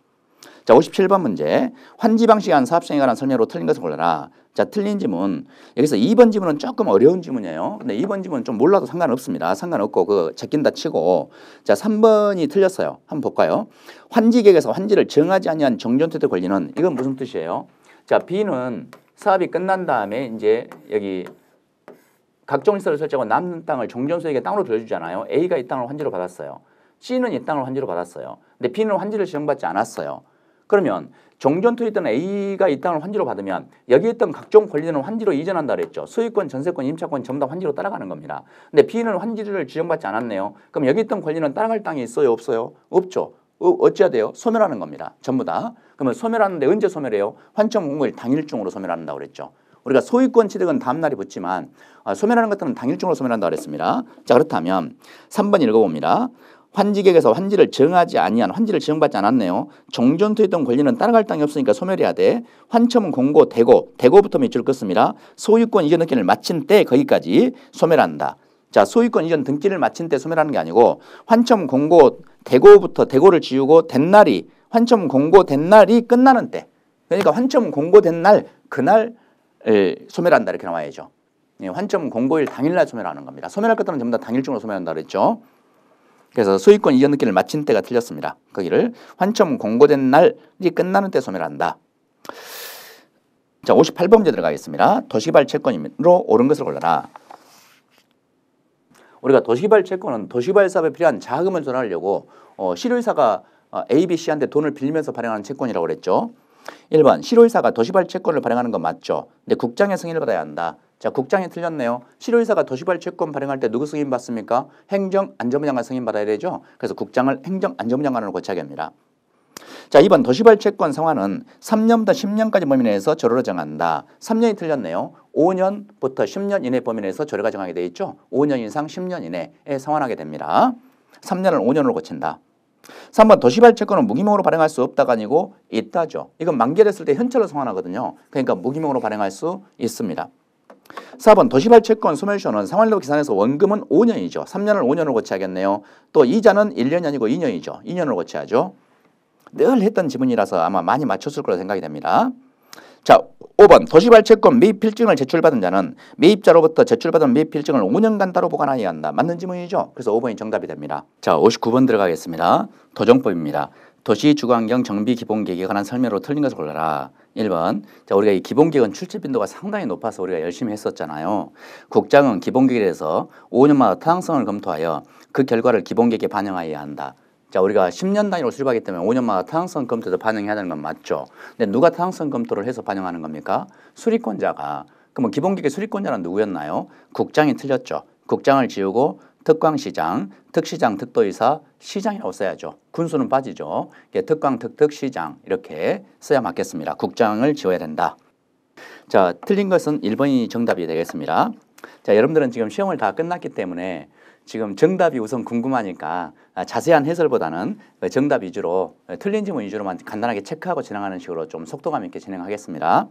자, 57번 문제. 환지 방식에 한 사업성에 관한 설명으로 틀린 것을 골라라. 자, 틀린 지문. 여기서 2번 지문은 조금 어려운 지문이에요. 근데 2번 지문은 좀 몰라도 상관없습니다. 상관없고 제낀다 치고. 자, 3번이 틀렸어요. 한번 볼까요? 환지계획에서 환지를 정하지 아니한 정전토지 권리는 이건 무슨 뜻이에요? 자, B는 사업이 끝난 다음에 이제 여기 각종 시설을 설치하고 남는 땅을 종전소유에게 땅으로 돌려주잖아요. A가 이 땅을 환지로 받았어요. C는 이 땅을 환지로 받았어요. 근데 B는 환지를 지정받지 않았어요. 그러면 종전토지 있던 A가 이 땅을 환지로 받으면 여기 있던 각종 권리는 환지로 이전한다 그랬죠. 소유권, 전세권, 임차권 전부 다 환지로 따라가는 겁니다. 근데 B는 환지를 지정받지 않았네요. 그럼 여기 있던 권리는 따라갈 땅이 있어요? 없어요? 없죠. 어찌해야 돼요? 소멸하는 겁니다. 전부 다. 그러면 소멸하는데 언제 소멸해요? 환점 공고일 당일중으로 소멸한다고 그랬죠. 우리가 소유권 취득은 다음 날이 붙지만 소멸하는 것들은 당일중으로 소멸한다고 그랬습니다. 자, 그렇다면 3번 읽어봅니다. 환지계획에서 환지를 정하지 아니한 환지를 지정받지 않았네요. 종전토에 있던 권리는 따라갈 땅이 없으니까 소멸해야 돼. 환첨은 공고, 대고부터 밑줄 긋습니다. 소유권 이전 등기를 마친 때 거기까지 소멸한다. 자, 소유권 이전 등기를 마친 때 소멸하는 게 아니고 환첨 공고, 대고를 지우고 된 날이 환첨 공고된 날이 끝나는 때. 그러니까 환첨 공고된 날 그날 소멸한다 이렇게 나와야죠. 환점 공고일 당일날 소멸하는 겁니다. 소멸할 것들은 전부 다 당일중으로 소멸한다 그랬죠. 그래서 소유권 이전 등기를 마친 때가 틀렸습니다. 거기를 환점 공고된 날이 끝나는 때 소멸한다. 자, 58번 문제 들어가겠습니다. 도시개발 채권으로 옳은 것을 골라라. 우리가 도시개발 채권은 도시개발 사업에 필요한 자금을 조달하려고 실효이사가 A, B, C한테 돈을 빌리면서 발행하는 채권이라고 그랬죠. 1번 실효이사가 도시개발 채권을 발행하는 건 맞죠. 근데 국장의 승인을 받아야 한다. 자, 국장이 틀렸네요. 실효이사가 도시개발 채권 발행할 때 누구 승인 받습니까? 행정안전부 장관 승인 받아야 되죠. 그래서 국장을 행정안전부 장관으로 고쳐야 합니다. 자, 2번 도시개발 채권 상환은 3년부터 10년까지 범위 내에서 조례로 정한다. 3년이 틀렸네요. 5년부터 10년 이내 범위 내에서 조례가 정하게 돼 있죠. 5년 이상 10년 이내에 상환하게 됩니다. 3년을 5년으로 고친다. 3번 도시개발 채권은 무기명으로 발행할 수 없다가 아니고 있다죠. 이건 만기됐을 때 현찰로 상환하거든요. 그러니까 무기명으로 발행할 수 있습니다. 4번 도시개발 채권 소멸시효는 상환료 계산해서 원금은 5년이죠. 3년을 5년으로 고쳐야겠네요. 또 이자는 1년이 아니고 2년이죠. 2년으로 고쳐야죠. 늘 했던 지문이라서 아마 많이 맞췄을 거라 생각이 됩니다. 자, 5번 도시개발 채권 매입 필증을 제출받은 자는 매입자로부터 제출받은 매입 필증을 5년간 따로 보관하여야 한다. 맞는 지문이죠. 그래서 5번이 정답이 됩니다. 자, 59번 들어가겠습니다. 도정법입니다. 도시주거환경 정비기본계획에 관한 설명으로 틀린 것을 골라라. 1번. 자, 우리가 이 기본계획은 출제 빈도가 상당히 높아서 우리가 열심히 했었잖아요. 국장은 기본계획에 대해서 5년마다 타당성을 검토하여 그 결과를 기본계획에 반영하여야 한다. 자, 우리가 10년 단위로 수립하기 때문에 5년마다 타당성 검토에서 반영해야 되는 건 맞죠. 근데 누가 타당성 검토를 해서 반영하는 겁니까? 수리권자가. 그럼 기본계획의 수리권자는 누구였나요? 국장이 틀렸죠. 국장을 지우고 특광시장, 특시장, 특도의사, 시장이라고 써야죠. 군수는 빠지죠. 특광, 특특, 시장 이렇게 써야 맞겠습니다. 국장을 지워야 된다. 자, 틀린 것은 1번이 정답이 되겠습니다. 자, 여러분들은 지금 시험을 다 끝났기 때문에 지금 정답이 우선 궁금하니까 자세한 해설보다는 정답 위주로 틀린 지문 위주로만 간단하게 체크하고 진행하는 식으로 좀 속도감 있게 진행하겠습니다.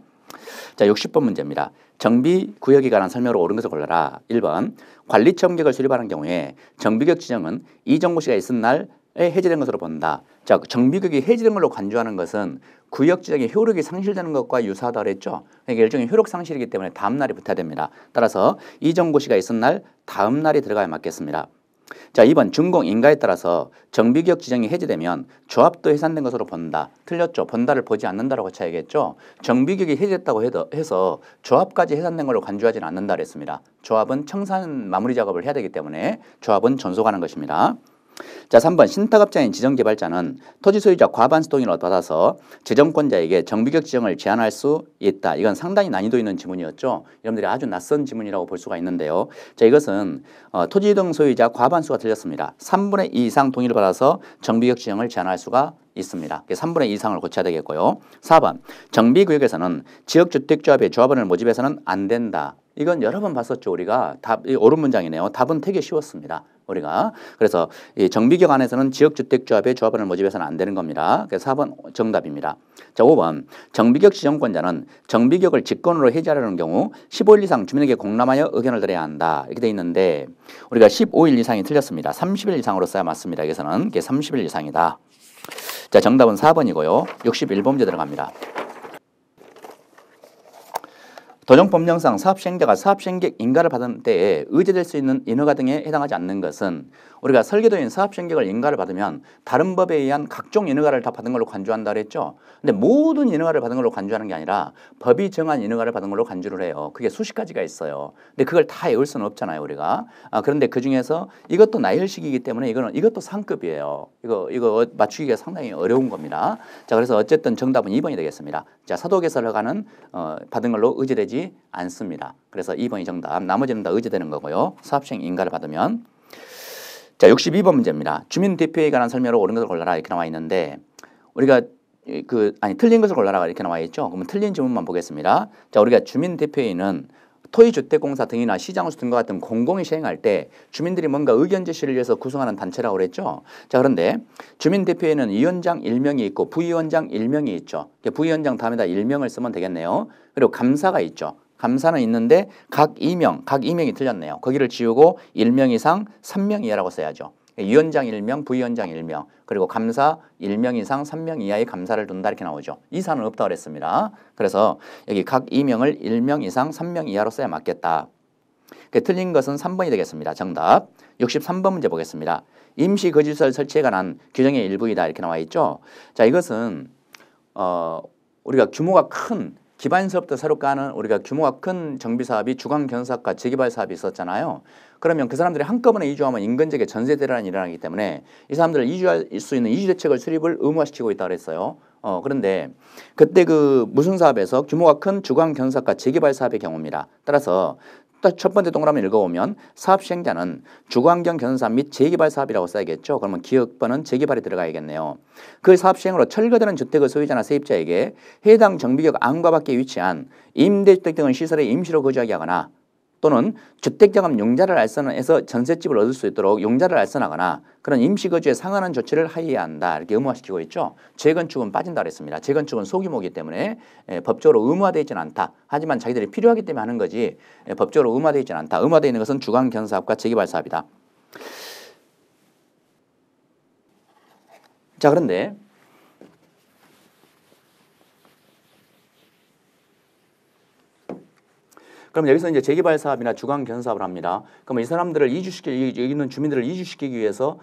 자, 60번 문제입니다. 정비구역에 관한 설명으로 옳은 것을 골라라. 1번 관리청객을 수립하는 경우에 정비구역 지정은 이정고시가 있은 날에 해제된 것으로 본다. 자, 정비구역이 해제된 걸로 간주하는 것은 구역 지정의 효력이 상실되는 것과 유사하다 그랬죠. 그러니까 일종의 효력 상실이기 때문에 다음 날이 붙어야 됩니다. 따라서 이정고시가 있은 날 다음 날이 들어가야 맞겠습니다. 자, 2번 준공인가에 따라서 정비규역 지정이 해제되면 조합도 해산된 것으로 본다. 틀렸죠. 본다를 보지 않는다라고 쳐야겠죠. 정비규역이 해제됐다고 해서 조합까지 해산된 걸로 간주하지는 않는다 그랬습니다. 조합은 청산 마무리 작업을 해야 되기 때문에 조합은 존속하는 것입니다. 자, 3번 신탁업자인 지정개발자는 토지 소유자 과반수 동의를 받아서 지정권자에게 정비규역 지정을 제한할 수 있다. 이건 상당히 난이도 있는 지문이었죠. 여러분들이 아주 낯선 지문이라고 볼 수가 있는데요. 자, 이것은 토지 등 소유자 과반수가 틀렸습니다. 3분의 2 이상 동의를 받아서 정비규역 지정을 제한할 수가 있습니다. 3분의 2 이상을 고쳐야 되겠고요. 4번 정비구역에서는 지역주택조합의 조합원을 모집해서는 안 된다. 이건 여러 번 봤었죠. 우리가 옳은 문장이네요. 답은 되게 쉬웠습니다. 우리가 그래서 이 정비규역 안에서는 지역주택조합의 조합원을 모집해서는 안 되는 겁니다. 그래서 4번 정답입니다. 자, 5번 정비규역 지정권자는 정비규역을 직권으로 해제하려는 경우 15일 이상 주민에게 공람하여 의견을 드려야 한다. 이렇게 돼 있는데 우리가 15일 이상이 틀렸습니다. 30일 이상으로 써야 맞습니다. 여기서는 이게 30일 이상이다. 자, 정답은 4번이고요. 61번 문제 들어갑니다. 도정법령상 사업시행자가 사업시행객 인가를 받은 때에 의제될 수 있는 인허가 등에 해당하지 않는 것은 우리가 설계도인 사업시행객을 인가를 받으면 다른 법에 의한 각종 인허가를 다 받은 걸로 간주한다 그랬죠. 근데 모든 인허가를 받은 걸로 간주하는 게 아니라 법이 정한 인허가를 받은 걸로 간주를 해요. 그게 수십 가지가 있어요. 근데 그걸 다 외울 수는 없잖아요, 우리가. 그런데 그 중에서 이것도 나열식이기 때문에 이것도 상급이에요. 이거 맞추기가 상당히 어려운 겁니다. 자, 그래서 어쨌든 정답은 2번이 되겠습니다. 자, 사도개설 허가는 받은 걸로 의제되지 않습니다. 그래서 2번이 정답. 나머지는 다 의제되는 거고요. 사업시행 인가를 받으면. 자, 62번 문제입니다. 주민 대표에 관한 설명으로 옳은 것을 골라라 이렇게 나와 있는데 우리가 틀린 것을 골라라 이렇게 나와 있죠. 그러면 틀린 질문만 보겠습니다. 자, 우리가 주민 대표회의는 토지주택공사 등이나 시장호수 등과 같은 공공이 시행할 때 주민들이 뭔가 의견 제시를 위해서 구성하는 단체라고 그랬죠. 자, 그런데 주민대표회는 위원장 1명이 있고 부위원장 1명이 있죠. 부위원장 다음에다 1명을 쓰면 되겠네요. 그리고 감사가 있죠. 감사는 있는데 각 2명이 틀렸네요. 거기를 지우고 1명 이상 3명 이하라고 써야죠. 위원장 1명, 부위원장 1명, 그리고 감사 1명 이상 3명 이하의 감사를 둔다 이렇게 나오죠. 이사는 없다고 그랬습니다. 그래서 여기 각 2명을 1명 이상 3명 이하로 써야 맞겠다. 틀린 것은 3번이 되겠습니다. 정답. 63번 문제 보겠습니다. 임시거주시설 설치에 관한 규정의 일부이다 이렇게 나와 있죠. 자, 이것은 우리가 규모가 큰 기반서부터 새로 까는 우리가 규모가 큰 정비사업이 주광견사업과 재개발 사업이 있었잖아요. 그러면 그 사람들이 한꺼번에 이주하면 인근지역에 전세 대란이 일어나기 때문에 이 사람들을 이주할 수 있는 이주대책을 수립을 의무화시키고 있다고 그랬어요. 그런데 그때 그 무슨 사업에서 규모가 큰 주광견사업과 재개발 사업의 경우입니다. 따라서 첫 번째 동그라미 읽어보면 사업 시행자는 주거환경 견사 및 재개발 사업이라고 써야겠죠. 그러면 기업번은 재개발이 들어가야겠네요. 그 사업 시행으로 철거되는 주택의 소유자나 세입자에게 해당 정비구역 안과 밖에 위치한 임대주택 등의 시설에 임시로 거주하게 하거나 또는 주택자금 용자를 알선해서 전셋집을 얻을 수 있도록 용자를 알선하거나 그런 임시거주에 상한한 조치를 하여야 한다. 이렇게 의무화시키고 있죠. 재건축은 빠진다 그랬습니다. 재건축은 소규모이기 때문에 법적으로 의무화되어 있지는 않다. 하지만 자기들이 필요하기 때문에 하는 거지 법적으로 의무화되어 있지는 않다. 의무화되어 있는 것은 주거환경사업과 재개발 사업이다. 자, 그런데 그럼 여기서 이제 재개발 사업이나 주거 견사업을 합니다. 그럼 이 사람들을 여기 있는 주민들을 이주시키기 위해서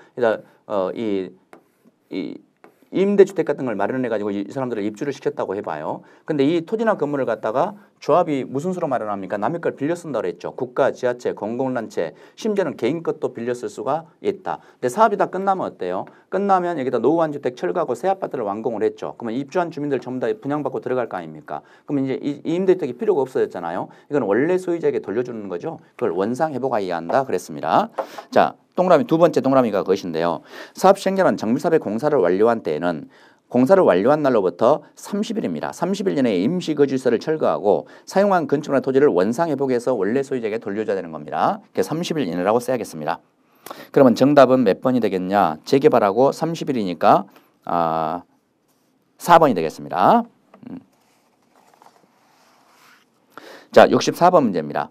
임대주택 같은 걸 마련해 가지고 이 사람들을 입주를 시켰다고 해봐요. 근데 이 토지나 건물을 갖다가 조합이 무슨 수로 마련합니까? 남의 걸 빌려 쓴다고 그랬죠. 국가, 지자체, 공공단체, 심지어는 개인 것도 빌려 쓸 수가 있다. 근데 사업이 다 끝나면 어때요? 끝나면 여기다 노후한주택 철거하고 새 아파트를 완공을 했죠. 그러면 입주한 주민들 전부 다 분양받고 들어갈 거 아닙니까? 그러면 이제 이 임대주택이 필요가 없어졌잖아요. 이건 원래 소유자에게 돌려주는 거죠. 그걸 원상회복하여야 한다 그랬습니다. 자, 동그라미 두 번째 동그라미가 그것인데요. 사업 시행자는 정비사업의 공사를 완료한 때에는 공사를 완료한 날로부터 30일입니다. 30일 이내에 임시거주시설을 철거하고 사용한 건축물과 토지를 원상회복해서 원래 소유자에게 돌려줘야 되는 겁니다. 30일 이내라고 써야겠습니다. 그러면 정답은 몇 번이 되겠냐? 재개발하고 30일이니까 4번이 되겠습니다. 자, 64번 문제입니다.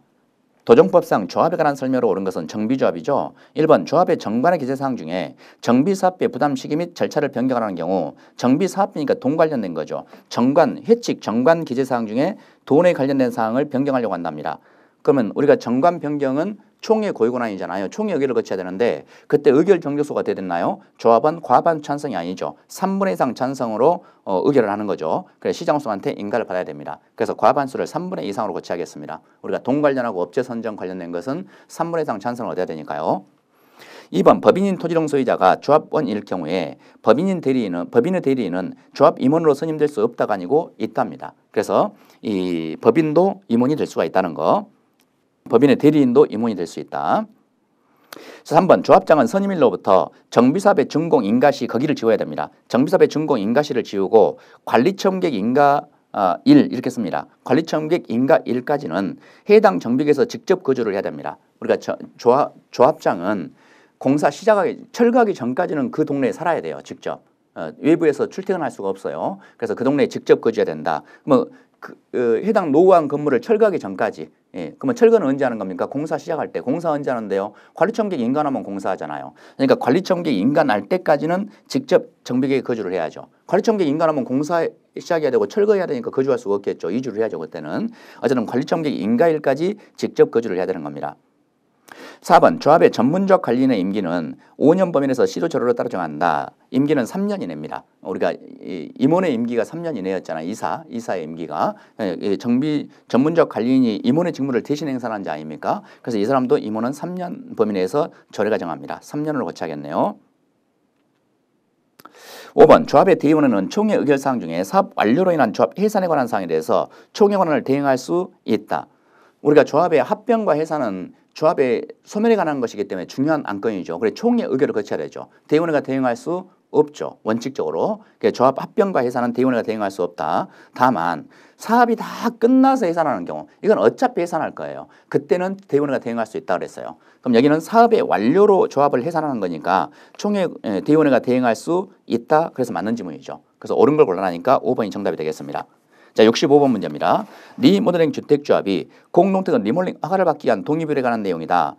도정법상 조합에 관한 설명으로 옳은 것은 정비조합이죠. 1번 조합의 정관의 기재사항 중에 정비사업비의 부담 시기 및 절차를 변경하는 경우 정비사업비니까 돈 관련된 거죠. 정관, 회칙, 정관 기재사항 중에 돈에 관련된 사항을 변경하려고 한답니다. 그러면 우리가 정관 변경은 총회 고위권한이잖아요. 총회 의결을 거쳐야 되는데 그때 의결 정족수가 어떻게 됐나요? 조합은 과반 찬성이 아니죠. 3분의 2 이상 찬성으로 의결을 하는 거죠. 그래서 시장수한테 인가를 받아야 됩니다. 그래서 과반수를 3분의 2 이상으로 거쳐야겠습니다. 우리가 돈 관련하고 업체 선정 관련된 것은 3분의 2 이상 찬성을 얻어야 되니까요. 2번 법인인 토지동 소유자가 조합원일 경우에 법인의 대리인은 조합 임원으로 선임될 수 없다가 아니고 있답니다. 그래서 이 법인도 임원이 될 수가 있다는 거. 법인의 대리인도 임원이 될 수 있다. 3번 조합장은 선임일로부터 정비사업의 준공 인가시 거기를 지워야 됩니다. 정비사업의 준공 인가시를 지우고 관리처음객 인가 1 이렇게 씁니다. 관리처음객 인가 1까지는 해당 정비계에서 직접 거주를 해야 됩니다. 우리가 조합장은 공사 시작하기 철거하기 전까지는 그 동네에 살아야 돼요. 직접 외부에서 출퇴근할 수가 없어요. 그래서 그 동네에 직접 거주해야 된다. 뭐 해당 노후한 건물을 철거하기 전까지. 예, 그러면 철거는 언제 하는 겁니까? 공사 시작할 때. 공사 언제 하는데요? 관리청객 인가하면 공사하잖아요. 그러니까 관리청객 인가 날 때까지는 직접 정비계에 거주를 해야죠. 관리청객 인가하면 공사 시작해야 되고 철거해야 되니까 거주할 수가 없겠죠. 이주를 해야죠. 그때는. 어쨌든 관리청객 인가일까지 직접 거주를 해야 되는 겁니다. 4번 조합의 전문적 관리인의 임기는 5년 범위에서 시도 절호로 따라 정한다. 임기는 3년 이내입니다. 우리가 임원의 임기가 3년 이내였잖아요. 이사의 임기가. 전문적 관리인이 임원의 직무를 대신 행사하는 자 아닙니까? 그래서 이 사람도 임원은 3년 범위 내에서 절호가 정합니다. 3년으로 거쳐야겠네요. 5번 조합의 대의원은 총회 의결사항 중에 사업 완료로 인한 조합 해산에 관한 사항에 대해서 총회 권한을 대행할 수 있다. 우리가 조합의 합병과 해산은 조합의 소멸에 관한 것이기 때문에 중요한 안건이죠. 그래서 총회 의결을 거쳐야 되죠. 대의원회가 대행할 수 없죠. 원칙적으로. 조합 합병과 해산은 대의원회가 대행할 수 없다. 다만 사업이 다 끝나서 해산하는 경우 이건 어차피 해산할 거예요. 그때는 대의원회가 대행할 수 있다고 그랬어요. 그럼 여기는 사업의 완료로 조합을 해산하는 거니까 총회 대의원회가 대행할 수 있다. 그래서 맞는 지문이죠. 그래서 옳은 걸 골라라니까 5번이 정답이 되겠습니다. 자, 65번 문제입니다. 리모델링 주택조합이 공동택은 리모델링 허가를 받기 위한 동의비율에 관한 내용이다.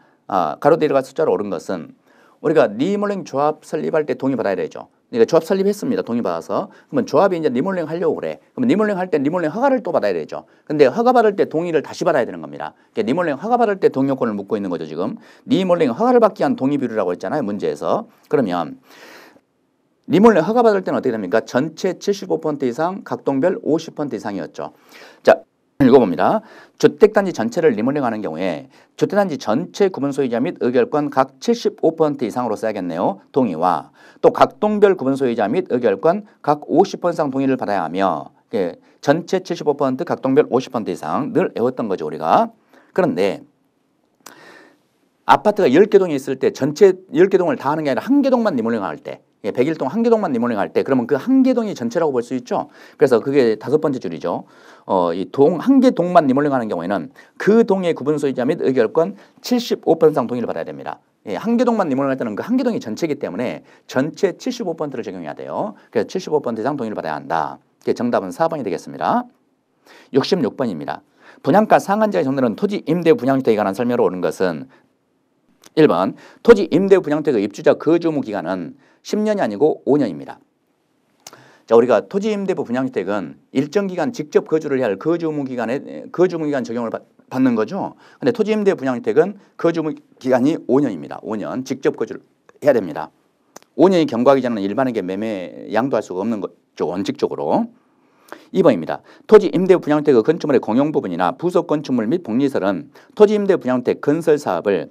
가로 대로가 숫자로 옳은 것은 우리가 리모델링 조합 설립할 때 동의받아야 되죠. 그러니까 조합 설립했습니다. 동의받아서. 그러면 조합이 이제 리모델링 하려고 그래. 그러면 리모델링 할 때 리모델링 허가를 또 받아야 되죠. 근데 허가 받을 때 동의를 다시 받아야 되는 겁니다. 그러니까 리모델링 허가 받을 때 동의 요건을 묻고 있는 거죠. 지금. 리모델링 허가를 받기 위한 동의비율이라고 했잖아요. 문제에서. 그러면 리모델링 허가받을 때는 어떻게 됩니까? 전체 75% 이상, 각동별 50% 이상이었죠. 자, 읽어봅니다. 주택단지 전체를 리모델링하는 경우에 주택단지 전체 구분 소유자 및 의결권 각 75% 이상으로 써야겠네요. 동의와 또 각동별 구분 소유자 및 의결권 각 50% 이상 동의를 받아야 하며 전체 75% 각동별 50% 이상 늘 외웠던 거죠. 우리가. 그런데 아파트가 10개 동이 있을 때 전체 10개 동을 다 하는 게 아니라 한 개 동만 리모델링 할 때 101동 한 개 동만 리모델링 할 때 그러면 그 한 개 동이 전체라고 볼 수 있죠. 그래서 그게 5번째 줄이죠. 이 한 개 동만 리모델링 하는 경우에는 그 동의 구분 소유자 및 의결권 75% 이상 동의를 받아야 됩니다. 한 개 동만 리모델링 할 때는 그 한 개 동이 전체이기 때문에 전체 75%를 적용해야 돼요. 그래서 75% 이상 동의를 받아야 한다. 정답은 4번이 되겠습니다. 66번입니다. 분양가 상한제의 정도는 토지 임대 분양주택에 관한 설명으로 옳은 것은 1번 토지 임대 분양주택의 입주자 거주무 기간은 10년이 아니고 5년입니다. 자, 우리가 토지 임대부 분양주택은 일정 기간 직접 거주를 해야 할 거주무 기간 적용을 받는 거죠. 근데 토지 임대 분양주택은 거주무 기간이 5년입니다. 5년 직접 거주를 해야 됩니다. 5년이 경과하기 전에는 일반에게 매매 양도할 수가 없는 거죠. 원칙적으로. 2번입니다. 토지 임대 분양주택의 건축물의 공용 부분이나 부속 건축물 및 복리설은 토지 임대 분양주택 건설 사업을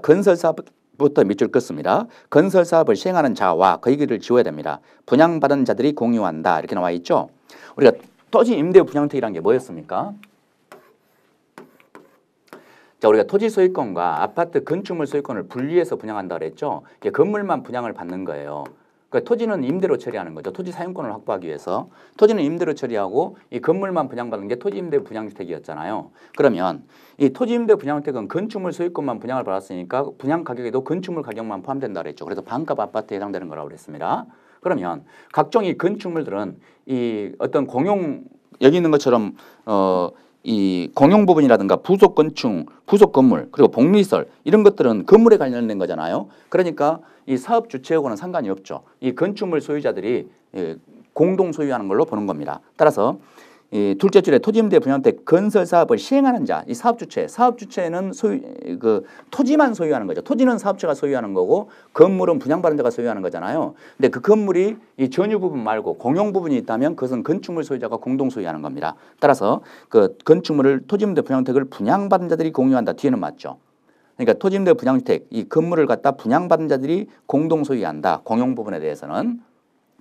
건설 사업부터 밑줄 긋습니다. 건설 사업을 시행하는 자와 그 얘기를 지워야 됩니다. 분양받은 자들이 공유한다. 이렇게 나와 있죠. 우리가 토지 임대 분양주택이란 게 뭐였습니까? 자, 우리가 토지 소유권과 아파트 건축물 소유권을 분리해서 분양한다 그랬죠. 건물만 분양을 받는 거예요. 그러니까 토지는 임대로 처리하는 거죠. 토지 사용권을 확보하기 위해서. 토지는 임대로 처리하고 이 건물만 분양받는 게 토지 임대 분양주택이었잖아요. 그러면 이 토지 임대 분양주택은 건축물 소유권만 분양을 받았으니까 분양 가격에도 건축물 가격만 포함된다 그랬죠. 그래서 반값 아파트에 해당되는 거라고 그랬습니다. 그러면 각종 이 건축물들은 이 어떤 공용 여기 있는 것처럼 이 공용 부분이라든가 부속 건축, 부속 건물, 그리고 복리설 이런 것들은 건물에 관련된 거잖아요. 그러니까 이 사업 주체하고는 상관이 없죠. 이 건축물 소유자들이 공동 소유하는 걸로 보는 겁니다. 따라서 이 둘째 줄에 토지임대 분양주택 건설 사업을 시행하는 자, 이 사업 주체, 사업 주체는 소유 그 토지만 소유하는 거죠. 토지는 사업체가 소유하는 거고 건물은 분양받은 자가 소유하는 거잖아요. 근데 그 건물이 이 전유 부분 말고 공용 부분이 있다면 그것은 건축물 소유자가 공동 소유하는 겁니다. 따라서 그 건축물을 토지임대 분양주택을 분양받은 자들이 공유한다. 뒤에는 맞죠. 그러니까 토지임대 분양주택 이 건물을 갖다 분양받은 자들이 공동 소유한다. 공용 부분에 대해서는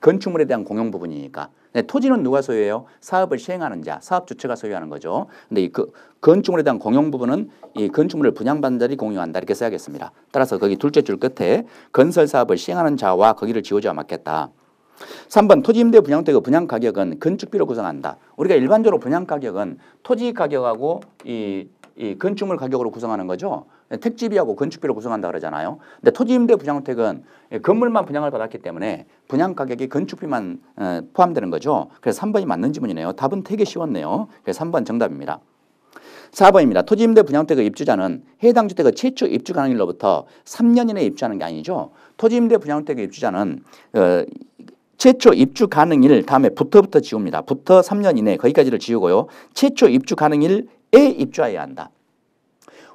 건축물에 대한 공용 부분이니까. 토지는 누가 소유해요? 사업을 시행하는 자, 사업 주체가 소유하는 거죠. 근데 이 건축물에 대한 공용 부분은 이 건축물을 분양받는 자들이 공유한다. 이렇게 써야겠습니다. 따라서 거기 둘째 줄 끝에 건설 사업을 시행하는 자와 거기를 지워줘야 맞겠다. 3번 토지임대 분양주택의 분양 가격은 건축비로 구성한다. 우리가 일반적으로 분양 가격은 토지 가격하고 이 건축물 가격으로 구성하는 거죠. 택지비하고 건축비로 구성한다 그러잖아요. 근데 토지임대 분양주택은 건물만 분양을 받았기 때문에 분양 가격이 건축비만 포함되는 거죠. 그래서 3번이 맞는 지문이네요. 답은 되게 쉬웠네요. 그래서 3번 정답입니다. 4번입니다. 토지임대 분양주택의 입주자는 해당 주택의 최초 입주 가능일로부터 3년 이내에 입주하는 게 아니죠. 토지임대 분양주택의 입주자는 최초 입주 가능일 다음에 부터 지웁니다. 부터 3년 이내 거기까지를 지우고요. 최초 입주 가능일에 입주해야 한다.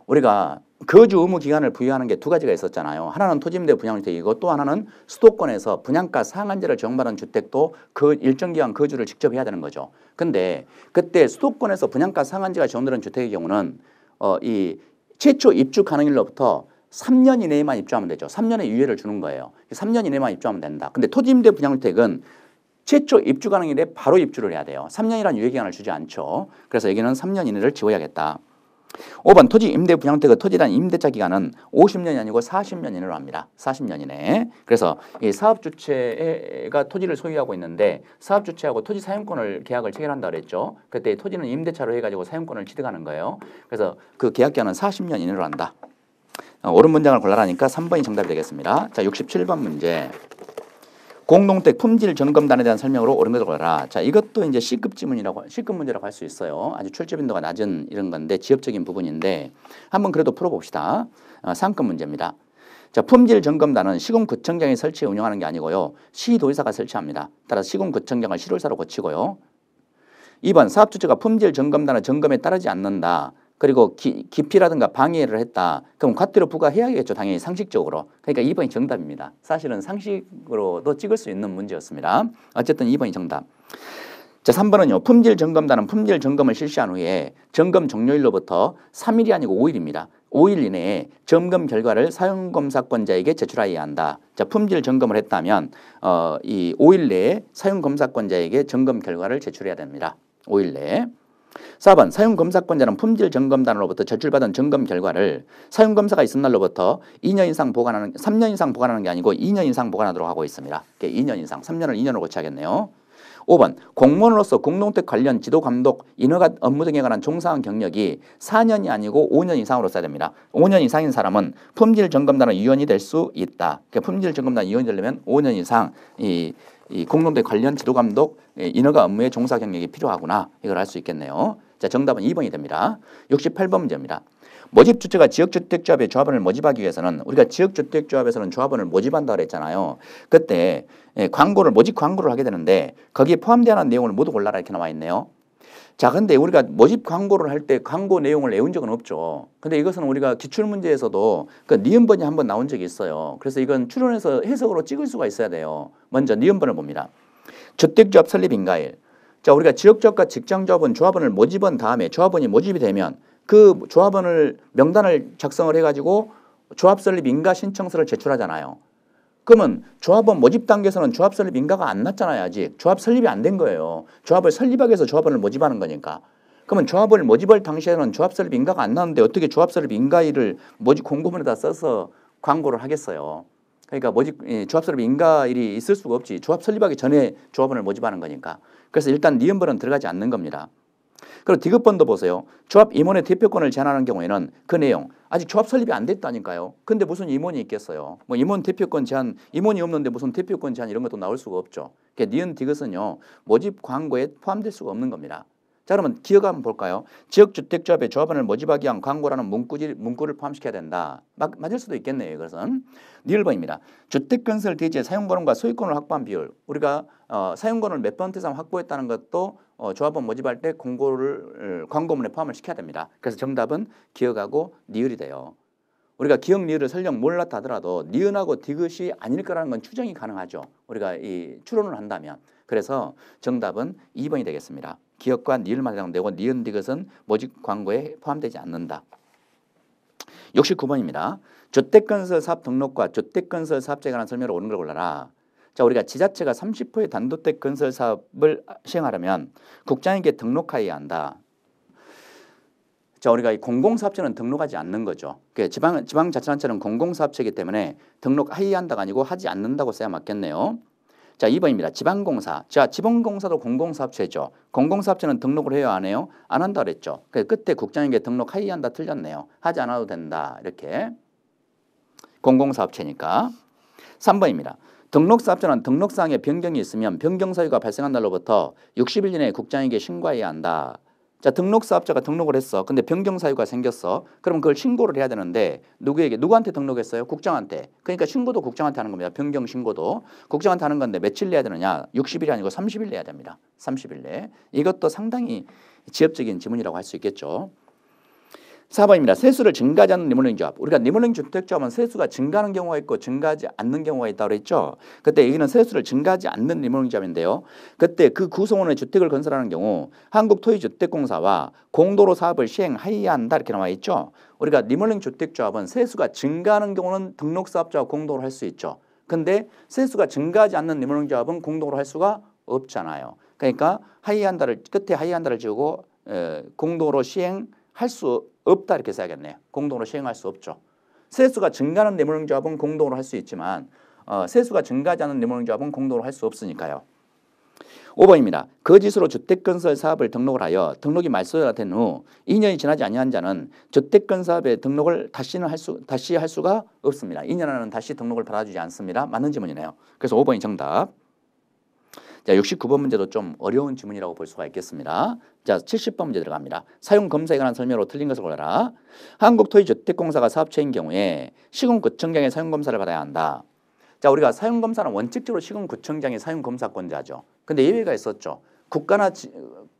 우리가 거주 의무 기간을 부여하는 게 두 가지가 있었잖아요. 하나는 토지임대 분양주택이고 또 하나는 수도권에서 분양가 상한제를 적용받은 주택도 그 일정 기간 거주를 직접 해야 되는 거죠. 근데 그때 수도권에서 분양가 상한제가 적용되는 주택의 경우는 이 최초 입주 가능일로부터 3년 이내에만 입주하면 되죠. 3년의 유예를 주는 거예요. 3년 이내만 입주하면 된다. 근데 토지임대 분양주택은 최초 입주 가능일에 바로 입주를 해야 돼요. 3년이라는 유예기간을 주지 않죠. 그래서 여기는 3년 이내를 지워야겠다. 5번 토지 임대 분양주택의 토지란 임대차 기간은 50년이 아니고 40년 이내로 합니다. 40년 이내. 그래서 이 사업 주체가 토지를 소유하고 있는데 사업 주체하고 토지 사용권을 계약을 체결한다 그랬죠. 그때 토지는 임대차로 해가지고 사용권을 취득하는 거예요. 그래서 그 계약 기간은 40년 이내로 한다. 옳은 문장을 골라라니까 3번이 정답이 되겠습니다. 자, 67번 문제. 공동주택 품질 점검단에 대한 설명으로 옳은 것을 골라라. 자, 이것도 이제 C급 지문이라고, C급 문제라고 할 수 있어요. 아주 출제 빈도가 낮은 이런 건데 지엽적인 부분인데 한번 그래도 풀어봅시다. 상급 문제입니다. 자, 품질 점검단은 시군구청장이 설치해 운영하는 게 아니고요. 시도지사가 설치합니다. 따라서 시군구청장을 시도지사로 고치고요. 2번 사업주체가 품질 점검단의 점검에 따르지 않는다. 그리고 기피라든가 방해를 했다. 그럼 과태료 부과해야겠죠. 당연히 상식적으로. 그러니까 2번이 정답입니다. 사실은 상식으로도 찍을 수 있는 문제였습니다. 어쨌든 2번이 정답. 자, 3번은요. 품질 점검단은 품질 점검을 실시한 후에 점검 종료일로부터 3일이 아니고 5일입니다. 5일 이내에 점검 결과를 사용검사권자에게 제출해야 한다. 자, 품질 점검을 했다면 이 5일 내에 사용검사권자에게 점검 결과를 제출해야 됩니다. 5일 내에. 4번 사용검사권자는 품질점검단으로부터 제출받은 점검 결과를 사용검사가 있은 날로부터 2년 이상 보관하는 3년 이상 보관하는 게 아니고 2년 이상 보관하도록 하고 있습니다. 2년 이상, 3년을 2년으로 고쳐야겠네요. 5번 공무원으로서 공동주택 관련 지도 감독 인허가 업무 등에 관한 종사한 경력이 4년이 아니고 5년 이상으로 써야 됩니다. 5년 이상인 사람은 품질점검단의 위원이 될 수 있다. 그러니까 품질점검단 위원이 되려면 5년 이상 이 공동주택 관련 지도 감독 인허가 업무에 종사 경력이 필요하구나. 이걸 알 수 있겠네요. 자, 정답은 2번이 됩니다. 68번 문제입니다. 모집주체가 지역주택조합의 조합원을 모집하기 위해서는 우리가 지역주택조합에서는 조합원을 모집한다 그랬잖아요. 그때 광고를 모집 광고를 하게 되는데 거기에 포함되는 내용을 모두 골라라 이렇게 나와 있네요. 자, 근데 우리가 모집 광고를 할 때 광고 내용을 외운 적은 없죠. 근데 이것은 우리가 기출문제에서도 그 니은번이 한번 나온 적이 있어요. 그래서 이건 추론해서 해석으로 찍을 수가 있어야 돼요. 먼저 니은번을 봅니다. 주택조합 설립 인가일. 자, 우리가 지역조합과 직장조합원, 조합원을 모집한 다음에 조합원이 모집이 되면 그 조합원을 명단을 작성을 해가지고 조합 설립 인가 신청서를 제출하잖아요. 그러면 조합원 모집 단계에서는 조합 설립 인가가 안 났잖아요. 아직 조합 설립이 안 된 거예요. 조합을 설립하기 위해서 조합원을 모집하는 거니까. 그러면 조합을 모집할 당시에는 조합 설립 인가가 안 났는데 어떻게 조합 설립 인가일을 모집 공고문에다 써서 광고를 하겠어요. 그러니까 조합 설립 인가일이 있을 수가 없지. 조합 설립하기 전에 조합원을 모집하는 거니까. 그래서 일단 니은번은 들어가지 않는 겁니다. 그리고 디귿번도 보세요. 조합 임원의 대표권을 제한하는 경우에는 그 내용 아직 조합 설립이 안 됐다니까요. 근데 무슨 임원이 있겠어요. 뭐 임원 대표권 제한, 임원이 없는데 무슨 대표권 제한 이런 것도 나올 수가 없죠. 그러니까 니은 디귿은요. 모집 광고에 포함될 수가 없는 겁니다. 자, 그러면 기억 한번 볼까요? 지역주택조합의 조합원을 모집하기 위한 광고라는 문구를 포함시켜야 된다. 맞을 수도 있겠네요. 이것은. 니을번입니다. 주택건설 대지의 사용권과 소유권을 확보한 비율. 우리가 사용권을 몇 퍼센트 이상 확보했다는 것도 조합원 모집할 때 공고를 광고문에 포함을 시켜야 됩니다. 그래서 정답은 기억하고 니을이 돼요. 우리가 기억 니을을 설령 몰랐다 하더라도 니은하고 디귿이 아닐 거라는 건 추정이 가능하죠. 우리가 이 추론을 한다면. 그래서 정답은 2번이 되겠습니다. 기억과 니을만 해당되고 니은 디귿은 모집 광고에 포함되지 않는다. 69번입니다. 주택건설 사업 등록과 주택건설 사업자에 관한 설명으로 옳은 걸 골라라. 자, 우리가 지자체가 30%의 단독주택 건설 사업을 시행하려면 국장에게 등록하여야 한다. 자, 우리가 이 공공사업체는 등록하지 않는 거죠. 지방자치단체는 공공사업체이기 때문에 등록하여야 한다가 아니고 하지 않는다고 써야 맞겠네요. 자, 2번입니다. 지방공사. 자, 지방공사도 공공사업체죠. 공공사업체는 등록을 해요, 안 해요? 안 한다 그랬죠. 끝에 국장에게 등록하여야 한다 틀렸네요. 하지 않아도 된다. 이렇게. 공공사업체니까. 3번입니다. 등록사업자는 등록사항에 변경이 있으면 변경 사유가 발생한 날로부터 60일 이내에 국장에게 신고해야 한다. 자, 등록사업자가 등록을 했어. 근데 변경 사유가 생겼어. 그럼 그걸 신고를 해야 되는데 누구한테 등록했어요? 국장한테. 그러니까 신고도 국장한테 하는 겁니다. 변경 신고도. 국장한테 하는 건데 며칠 내야 되느냐? 60일이 아니고 30일 내야 됩니다. 30일 내. 이것도 상당히 지엽적인 지문이라고 할 수 있겠죠. 4번입니다. 세수를 증가하지 않는 리모델링 조합. 우리가 리모델링 주택조합은 세수가 증가하는 경우가 있고 증가하지 않는 경우가 있다고 그랬죠. 그때 여기는 세수를 증가하지 않는 리모델링 조합인데요. 그때 그 구성원의 주택을 건설하는 경우 한국토지주택공사와 공도로 사업을 시행하여야 한다 이렇게 나와 있죠. 우리가 리모델링 주택조합은 세수가 증가하는 경우는 등록사업자와 공도로 할 수 있죠. 근데 세수가 증가하지 않는 리모델링 조합은 공동으로 할 수가 없잖아요. 그러니까 하여야 한다를 끝에 하여야 한다를 지우고 공동으로 시행할 수 없다 이렇게 써야겠네요. 공동으로 시행할 수 없죠. 세수가 증가하는 리모델링 조합은 공동으로 할 수 있지만 세수가 증가하지 않는 리모델링 조합은 공동으로 할 수 없으니까요. 5번입니다. 거짓으로 주택건설 사업을 등록을 하여 등록이 말소가 된 후 2년이 지나지 아니한 자는 주택건사업의 등록을 다시 할 수가 없습니다. 2년 안에는 다시 등록을 받아주지 않습니다. 맞는 지문이네요. 그래서 5번이 정답. 자, 69번 문제도 좀 어려운 지문이라고 볼 수가 있겠습니다. 자, 70번 문제 들어갑니다. 사용검사에 관한 설명으로 틀린 것을 골라라. 한국토지주택공사가 사업체인 경우에 시군구청장의 사용검사를 받아야 한다. 자, 우리가 사용검사는 원칙적으로 시군구청장이 사용검사권자죠. 근데 예외가 있었죠. 국가나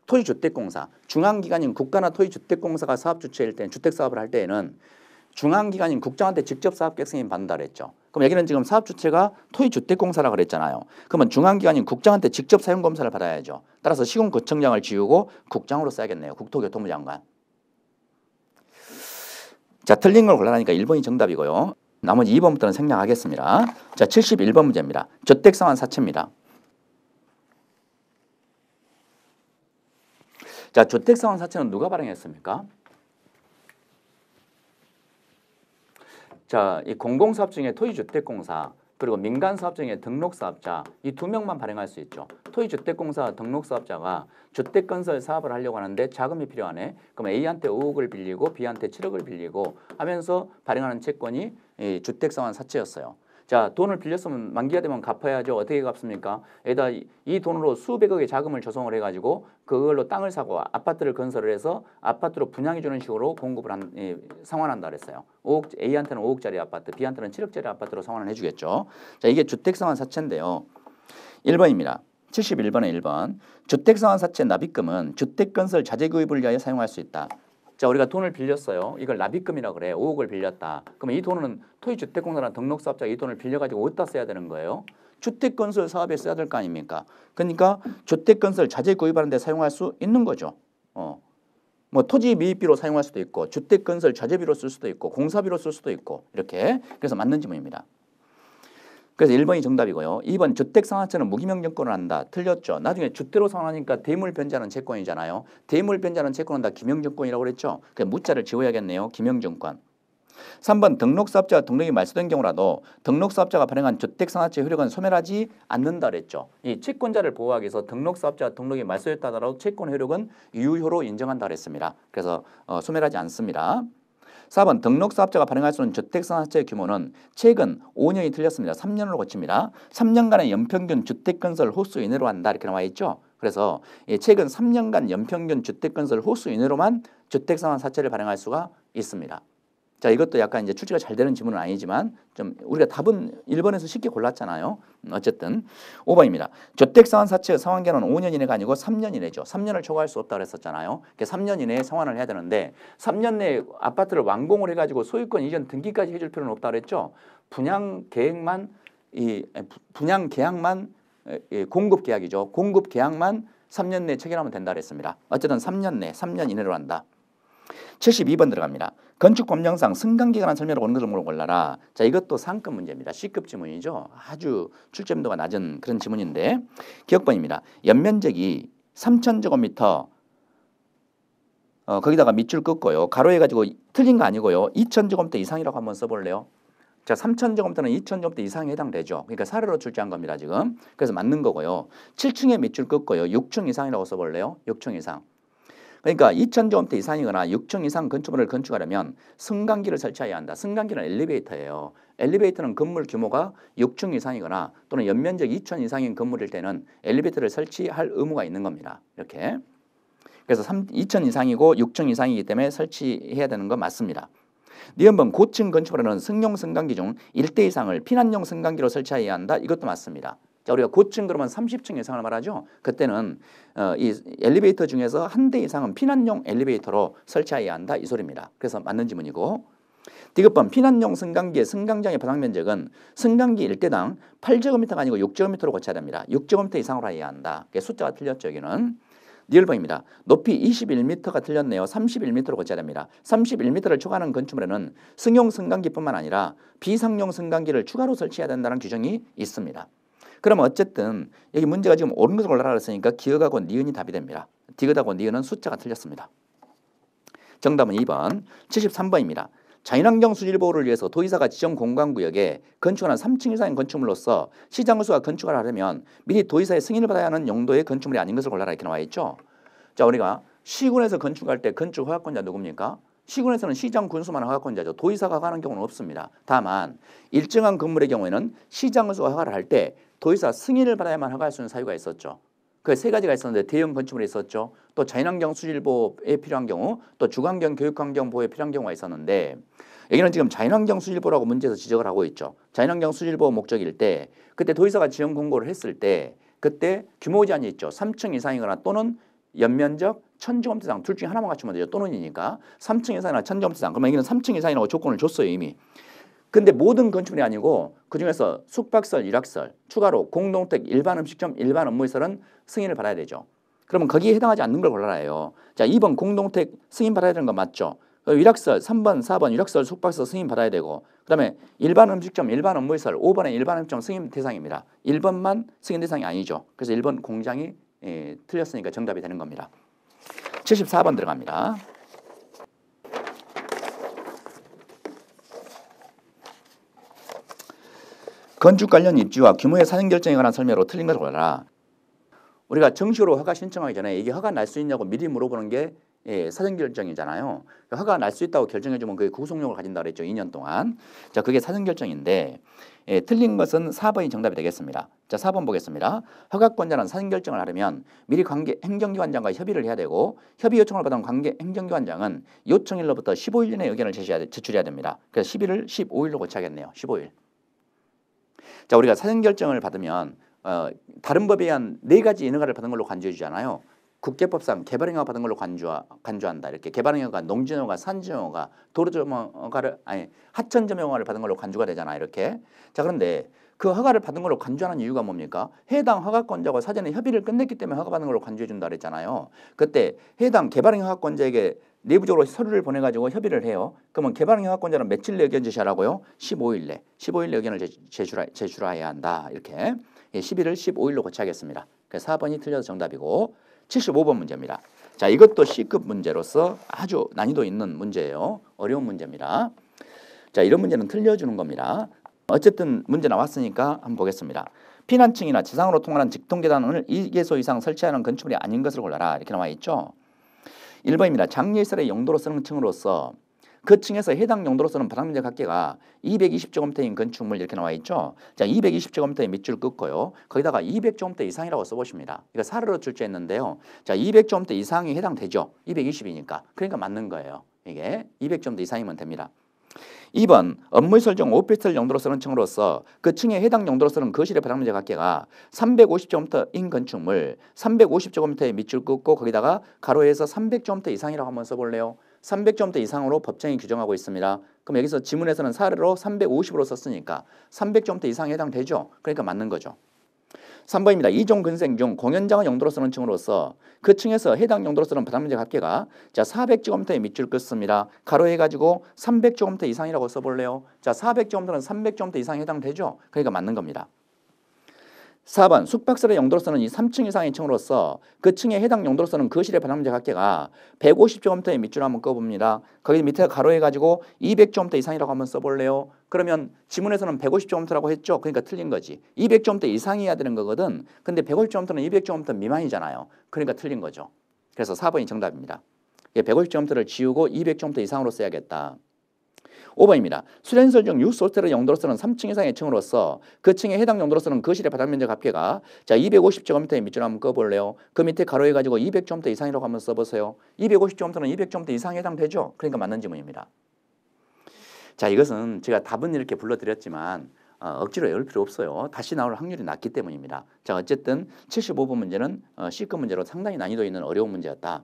토지주택공사, 중앙기관인 국가나 토지주택공사가 사업 주체일 때, 주택사업을 할 때에는 중앙기관인 국장한테 직접 사업계획 승인 받는다 그랬죠. 그럼 여기는 지금 사업 주체가 토지주택공사라고 그랬잖아요. 그러면 중앙기관인 국장한테 직접 사용검사를 받아야죠. 따라서 시군구청장을 지우고 국장으로 써야겠네요. 국토교통부 장관. 자, 틀린 걸 골라라니까 1번이 정답이고요. 나머지 2번부터는 생략하겠습니다. 자, 71번 문제입니다. 주택상환 사채입니다. 자, 주택상환 사채는 누가 발행했습니까? 자, 이 공공사업 중에 토지주택공사 그리고 민간사업 중에 등록사업자 이 두 명만 발행할 수 있죠. 토지주택공사 등록사업자가 주택건설 사업을 하려고 하는데 자금이 필요하네. 그럼 A한테 5억을 빌리고 B한테 7억을 빌리고 하면서 발행하는 채권이 이 주택상환 사채였어요. 자, 돈을 빌렸으면 만기가 되면 갚아야죠. 어떻게 갚습니까? 에다 이 돈으로 수백억의 자금을 조성을 해가지고 그걸로 땅을 사고 아파트를 건설을 해서 아파트로 분양해 주는 식으로 공급을 상환한다 그랬어요. A한테는 5억짜리 아파트, B한테는 7억짜리 아파트로 상환을 해주겠죠. 자, 이게 주택상환 사채인데요. 1번입니다. 71번에 1번. 주택상환 사채 납입금은 주택건설 자재구입을 위하여 사용할 수 있다. 자, 우리가 돈을 빌렸어요. 이걸 납입금이라고 그래. 5억을 빌렸다. 그러면 이 돈은 토지주택공사나 등록사업자가 이 돈을 빌려가지고 어디다 써야 되는 거예요? 주택건설 사업에 써야 될 거 아닙니까? 그러니까 주택건설 자재 구입하는 데 사용할 수 있는 거죠. 뭐 토지 미입비로 사용할 수도 있고 주택건설 자재비로 쓸 수도 있고 공사비로 쓸 수도 있고 이렇게. 그래서 맞는 지문입니다. 그래서 1번이 정답이고요. 2번 주택상환채는 무기명정권을 한다. 틀렸죠. 나중에 주택으로 상환하니까 대물변제하는 채권이잖아요. 대물변제하는 채권은 다 기명정권이라고 그랬죠. 그래서 무자를 지워야겠네요. 기명정권. 3번 등록사업자가 등록이 말소된 경우라도 등록사업자가 발행한 주택상환채 효력은 소멸하지 않는다 그랬죠. 이 채권자를 보호하기 위해서 등록사업자 등록이 말소됐다 하더라도 채권 효력은 유효로 인정한다 그랬습니다. 그래서 소멸하지 않습니다. 4번 등록사업자가 발행할 수 있는 주택상환채 규모는 최근 5년이 틀렸습니다. 3년으로 고칩니다. 3년간의 연평균 주택건설 호수 이내로 한다 이렇게 나와 있죠. 그래서 최근 3년간 연평균 주택건설 호수 이내로만 주택상환 사채를 발행할 수가 있습니다. 자, 이것도 약간 이제 출제가 잘 되는 지문은 아니지만 좀 우리가 답은 1번에서 쉽게 골랐잖아요. 어쨌든 5번입니다. 주택상환 사채의 상환기간은 5년 이내가 아니고 3년 이내죠. 3년을 초과할 수 없다고 그랬었잖아요. 3년 이내에 상환을 해야 되는데 3년 내에 아파트를 완공을 해가지고 소유권 이전 등기까지 해줄 필요는 없다고 그랬죠. 분양 계약만 공급 계약이죠. 공급 계약만 3년 내에 체결하면 된다 그랬습니다. 어쨌든 3년 이내로 한다. 72번 들어갑니다. 건축 법령상 승강기간한 설명으로 옳은 것을 골라라. 자, 이것도 상급 문제입니다. C급 지문이죠. 아주 출제문도가 낮은 그런 지문인데 기억번입니다. 연면적이 3,000제곱미터 거기다가 밑줄 긋고요. 가로해가지고 틀린 거 아니고요. 2,000제곱미터 이상이라고 한번 써볼래요. 자, 3,000제곱미터는 2,000제곱미터 이상에 해당되죠. 그러니까 사례로 출제한 겁니다. 지금. 그래서 맞는 거고요. 7층에 밑줄 긋고요. 6층 이상이라고 써볼래요. 6층 이상. 그러니까 2,000제곱미터 이상이거나 6층 이상 건축물을 건축하려면 승강기를 설치해야 한다. 승강기는 엘리베이터예요. 엘리베이터는 건물 규모가 6층 이상이거나 또는 연면적 2,000 이상인 건물일 때는 엘리베이터를 설치할 의무가 있는 겁니다. 이렇게. 그래서 2,000 이상이고 6층 이상이기 때문에 설치해야 되는 건 맞습니다. 니은번 고층 건축물에는 승용 승강기 중 1대 이상을 피난용 승강기로 설치해야 한다. 이것도 맞습니다. 자, 우리가 고층 그러면 30층 이상을 말하죠. 그때는 이 엘리베이터 중에서 한 대 이상은 피난용 엘리베이터로 설치해야 한다. 이 소리입니다. 그래서 맞는 지문이고. 디귿번 피난용 승강기의 승강장의 바닥 면적은 승강기 1대당 8제곱미터가 아니고 6제곱미터로 고쳐야 됩니다. 6제곱미터 이상으로 해야 한다. 숫자가 틀렸죠. 여기는. 니을번입니다. 높이 21m가 틀렸네요. 31m로 고쳐야 됩니다. 31m를 초과하는 건축물에는 승용 승강기뿐만 아니라 비상용 승강기를 추가로 설치해야 된다는 규정이 있습니다. 그럼 어쨌든 여기 문제가 지금 옳은 것을 골라라 그랬으니까 기억하고 니은이 답이 됩니다. 디귿하고 니은은 숫자가 틀렸습니다. 정답은 2번 73번입니다. 자연환경 수질 보호를 위해서 도의사가 지정 공간구역에 건축하는 3층 이상의 건축물로서 시장수가 건축을 하려면 미리 도의사의 승인을 받아야 하는 용도의 건축물이 아닌 것을 골라라 이렇게 나와 있죠. 자, 우리가 시군에서 건축할 때 건축 허가권자 누굽니까? 시군에서는 시장 군수만 허가권자죠. 도의사가 허가하는 경우는 없습니다. 다만 일정한 건물의 경우에는 시장수가 허가를 할 때 도의사 승인을 받아야만 허가할 수 있는 사유가 있었죠. 그 세 가지가 있었는데 대형 건축물이 있었죠. 또 자연환경 수질 보호에 필요한 경우, 또 주관경 교육환경 보호에 필요한 경우가 있었는데 여기는 지금 자연환경 수질 보호라고 문제에서 지적을 하고 있죠. 자연환경 수질 보호 목적일 때 그때 도의사가 지정 공고를 했을 때 그때 규모 제한이 있죠. 3층 이상이거나 또는 연면적 1,000제곱미터 이상 둘 중에 하나만 갖추면 되죠. 또는이니까 3층 이상이나 1,000제곱미터 이상. 그러면 여기는 3층 이상이라고 조건을 줬어요 이미. 근데 모든 건축물이 아니고 그중에서 숙박설, 일학설, 추가로 공동택, 일반 음식점, 일반 업무시설은 승인을 받아야 되죠. 그러면 거기에 해당하지 않는 걸 골라야 해요. 자, 2번 공동택 승인 받아야 되는 거 맞죠? 일학설 3번, 4번 일학설, 숙박설 승인 받아야 되고 그다음에 일반 음식점, 일반 업무시설 5번에 일반 음식점 승인 대상입니다. 1번만 승인 대상이 아니죠. 그래서 1번 공장이 틀렸으니까 정답이 되는 겁니다. 74번 들어갑니다. 건축 관련 입지와 규모의 사전 결정에 관한 설명으로 틀린 것을 골라라. 우리가 정식으로 허가 신청하기 전에 이게 허가 날 수 있냐고 미리 물어보는 게 사전 결정이잖아요. 허가 날 수 있다고 결정해주면 그게 구속력을 가진다고 그랬죠. 2년 동안. 자, 그게 사전 결정인데 틀린 것은 4번이 정답이 되겠습니다. 자, 4번 보겠습니다. 허가권자는 사전 결정을 하려면 미리 관계 행정기관장과 협의를 해야 되고 협의 요청을 받은 관계 행정기관장은 요청일로부터 15일 이내에 의견을 제출해야 됩니다. 그래서 11일, 15일로 고쳐야겠네요. 15일. 자, 우리가 사전 결정을 받으면 다른 법에 의한 4가지 인허가를 받은 걸로 간주해 주잖아요. 국계법상 개발행위가 받은 걸로 간주한다. 이렇게 개발행위가 농지허가, 산지허가, 도로조명허가를 하천조명허가를 받은 걸로 간주가 되잖아. 이렇게. 자, 그런데 그 허가를 받은 걸로 간주하는 이유가 뭡니까? 해당 허가권자와 사전에 협의를 끝냈기 때문에 허가받은 걸로 간주해 준다 그랬잖아요. 그때 해당 개발행위 허가권자에게 내부적으로 서류를 보내가지고 협의를 해요. 그러면 개발행위 허가권자는 며칠 내 의견 제시하라고요? 15일 내. 15일 내 의견을 제출해야 한다. 이렇게 11일 15일로 고쳐야겠습니다. 그래서 4번이 틀려서 정답이고 75번 문제입니다. 자, 이것도 C급 문제로서 아주 난이도 있는 문제예요. 어려운 문제입니다. 자, 이런 문제는 틀려주는 겁니다. 어쨌든 문제 나왔으니까 한번 보겠습니다. 피난층이나 지상으로 통하는 직통계단을 2개소 이상 설치하는 건축물이 아닌 것을 골라라. 이렇게 나와 있죠. 1번입니다. 장례시설의 용도로 쓰는 층으로서 그 층에서 해당 용도로 쓰는 바닥면적 합계가 220제곱미터인 건축물 이렇게 나와 있죠. 자, 220제곱미터의 밑줄 긋고요. 거기다가 200제곱미터 이상이라고 써보십니다. 이거 사례로 출제했는데요. 자, 200제곱미터 이상이 해당되죠. 220이니까. 그러니까 맞는 거예요. 이게 200제곱미터 이상이면 됩니다. 2번 업무시설 중 오피스텔 용도로 쓰는 층으로서 그 층에 해당 용도로 쓰는 거실의 바닥면적 합계가 350제곱미터인 건축물 350제곱미터의 밑줄 긋고 거기다가 가로에서 300제곱미터 이상이라고 한번 써볼래요. 300제곱미터 이상으로 법정이 규정하고 있습니다. 그럼 여기서 지문에서는 사례로 350으로 썼으니까 300제곱미터 이상에 해당되죠. 그러니까 맞는 거죠. 3번입니다. 이종 근생 중 공연장을 용도로 쓰는 층으로서 그 층에서 해당 용도로 쓰는 바닥면적 합계가 자 400제곱미터의 밑줄 긋습니다. 가로 해가지고 300제곱미터 이상이라고 써볼래요. 자 400제곱미터는 300제곱미터 이상에 해당되죠. 그러니까 맞는 겁니다. 4번 숙박설의 용도로 쓰는 이 3층 이상의 층으로서 그 층에 해당 용도로 쓰는 거실의 바닥면적 합계가 150제곱미터의 밑줄 한번 꺼봅니다. 거기 밑에 가로해가지고 200제곱미터 이상이라고 한번 써볼래요. 그러면 지문에서는 150제곱미터라고 했죠. 그러니까 틀린 거지. 200제곱미터 이상이어야 되는 거거든. 근데 150제곱미터는 200제곱미터 미만이잖아요. 그러니까 틀린 거죠. 그래서 4번이 정답입니다. 150제곱미터를 지우고 200제곱미터 이상으로 써야겠다. 5번입니다. 수련설 중 유소호텔의 용도로 쓰는 3층 이상의 층으로서 그 층에 해당 용도로 쓰는 거실의 바닥면적 합계가 자 250제곱미터의 밑줄 한번 꺼볼래요. 그 밑에 가로해가지고 200제곱미터 이상이라고 한번 써보세요. 250제곱미터는 200제곱미터 이상에 해당되죠. 그러니까 맞는 지문입니다. 자 이것은 제가 답은 이렇게 불러드렸지만 억지로 외울 필요 없어요. 다시 나올 확률이 낮기 때문입니다. 자 어쨌든 75번 문제는 C급 문제로 상당히 난이도 있는 어려운 문제였다.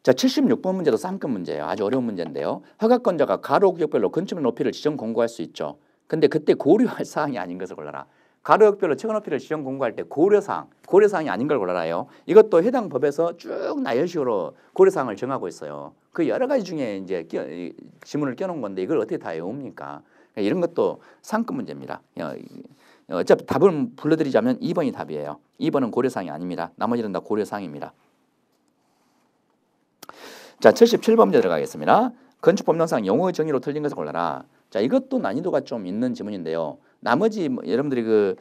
자 76번 문제도 쌍급 문제예요. 아주 어려운 문제인데요. 허가권자가 가로 구역별로 건축물 높이를 지정 공고할 수 있죠. 근데 그때 고려할 사항이 아닌 것을 골라라. 가로 구역별로 최고 높이를 지정 공고할 때 고려사항이 아닌 걸 골라라요. 이것도 해당 법에서 쭉 나열식으로 고려사항을 정하고 있어요. 그 여러 가지 중에 이제 지문을 껴놓은 건데 이걸 어떻게 다 외웁니까? 이런 것도 상급 문제입니다. 어차피 답을 불러드리자면 2번이 답이에요. 2번은 고려사항이 아닙니다. 나머지는 다 고려사항입니다. 자 77번 문제 들어가겠습니다. 건축법령상 용어 정의로 틀린 것을 골라라. 자 이것도 난이도가 좀 있는 지문인데요. 나머지 여러분들이 그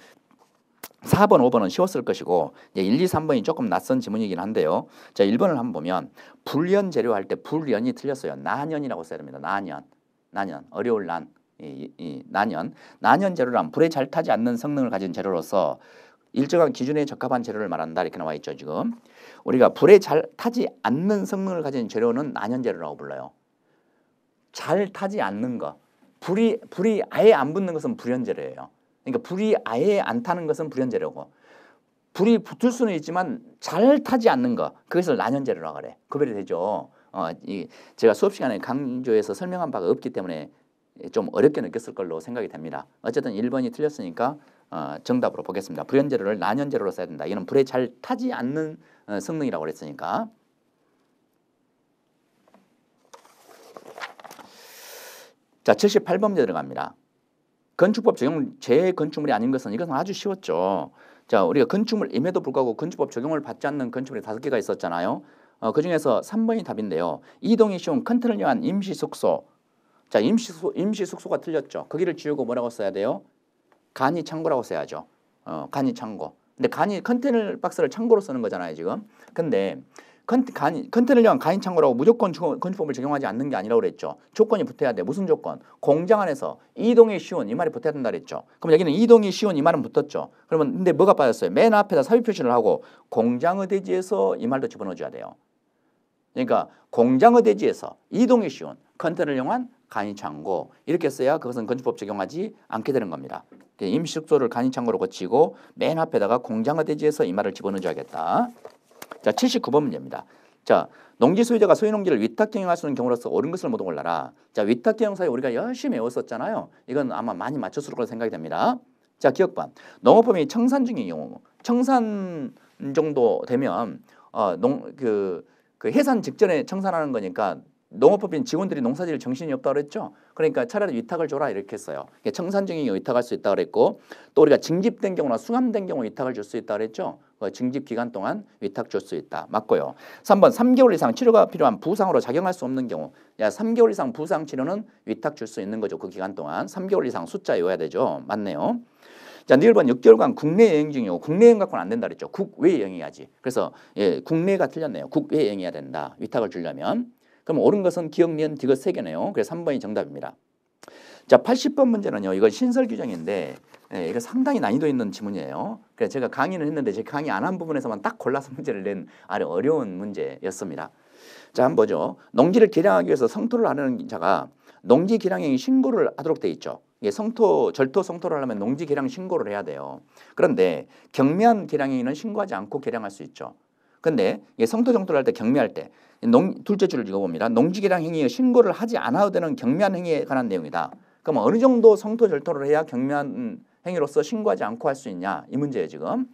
4번, 5번은 쉬웠을 것이고 이제 1, 2, 3번이 조금 낯선 지문이긴 한데요. 자 1번을 한번 보면 불연 재료 할 때 불연이 틀렸어요. 난연이라고 써야 됩니다. 난연 어려울 난연 재료란 불에 잘 타지 않는 성능을 가진 재료로서 일정한 기준에 적합한 재료를 말한다 이렇게 나와 있죠. 지금 우리가 불에 잘 타지 않는 성능을 가진 재료는 난연 재료라고 불러요. 잘 타지 않는 거, 불이 아예 안 붙는 것은 불연 재료예요. 그러니까 불이 아예 안 타는 것은 불연 재료고, 불이 붙을 수는 있지만 잘 타지 않는 거, 그것을 난연 재료라고 그래. 구별이 되죠. 제가 수업 시간에 강조해서 설명한 바가 없기 때문에 좀 어렵게 느꼈을 걸로 생각이 됩니다. 어쨌든 1번이 틀렸으니까 정답으로 보겠습니다. 불연 재료를 난연 재료로 써야 된다. 이는 불에 잘 타지 않는 성능이라고 그랬으니까. 자 78번 문제 들어갑니다. 건축법 적용 재건축물이 아닌 것은 이것은 아주 쉬웠죠. 자 우리가 건축물임에도 불구하고 건축법 적용을 받지 않는 건축물이 5개가 있었잖아요. 그중에서 3번이 답인데요. 이동이 쉬운 컨테이너를 위한 임시숙소. 자 임시숙소가 틀렸죠. 거기를 지우고 뭐라고 써야 돼요? 간이 창고라고 써야죠. 간이 창고. 근데 간이 컨테이너 박스를 창고로 쓰는 거잖아요 지금. 근데 컨테이너를 위한 간이 창고라고 무조건 건축법을 적용하지 않는 게 아니라고 그랬죠. 조건이 붙어야 돼. 무슨 조건? 공장 안에서 이동이 쉬운 이 말이 붙어야 된다 그랬죠. 그럼 여기는 이동이 쉬운 이 말은 붙었죠. 그러면 근데 뭐가 빠졌어요? 맨 앞에다 삽입 표시를 하고 공장의 대지에서 이 말도 집어넣어 줘야 돼요. 그러니까 공장의 대지에서 이동이 쉬운 컨테이너를 이용한 간이 창고 이렇게 써야 그것은 건축법 적용하지 않게 되는 겁니다. 임시숙소를 간이 창고로 고치고 맨 앞에다가 공장의 대지에서 이 말을 집어넣어 줘야겠다. 자 79번 문제입니다. 자 농지 소유자가 소유농지를 위탁 경영할 수 있는 경우로서 옳은 것을 모두 골라라. 자 위탁 경영사에 우리가 열심히 외웠었잖아요. 이건 아마 많이 맞췄을 거로 생각이 됩니다. 자 기억반 농업법이 청산 중인 경우 청산 정도 되면 그 해산 직전에 청산하는 거니까 농업법인 직원들이 농사지을 정신이 없다고 그랬죠. 그러니까 차라리 위탁을 줘라 이렇게 했어요. 청산 중인 경우 위탁할 수 있다고 그랬고 또 우리가 징집된 경우나 수감된 경우 위탁을 줄 수 있다고 그랬죠. 징집 기간 동안 위탁 줄 수 있다. 맞고요. 3번 3개월 이상 치료가 필요한 부상으로 작용할 수 없는 경우 3개월 이상 부상 치료는 위탁 줄 수 있는 거죠. 그 기간 동안 3개월 이상 숫자 외워야 되죠. 맞네요. 자, 1번 6개월간 국내 여행 중이고 국내 여행 갖고는 안 된다 그랬죠. 국외 여행해야지. 그래서 국내가 틀렸네요. 국외 여행해야 된다. 위탁을 주려면. 그럼 옳은 것은 기억, 니은, 디귿 3개네요. 그래서 3번이 정답입니다. 자 80번 문제는요. 이건 신설 규정인데 이거 상당히 난이도 있는 지문이에요. 그래서 제가 강의는 했는데 제 강의 안 한 부분에서만 딱 골라서 문제를 낸 아주 어려운 문제였습니다. 자 한번 보죠. 농지를 개량하기 위해서 성토를 하는 자가 농지 기량행위 신고를 하도록 돼 있죠. 이게 절토 성토를 하려면 농지 기량 신고를 해야 돼요. 그런데 경미한 기량행위는 신고하지 않고 기량할 수 있죠. 근데 성토 정토를 할 때 경미할 때 둘째 줄을 읽어봅니다. 농지 기량 행위의 신고를 하지 않아도 되는 경미한 행위에 관한 내용이다. 그럼 어느 정도 성토 절토를 해야 경미한 행위로서 신고하지 않고 할 수 있냐 이 문제예요 지금.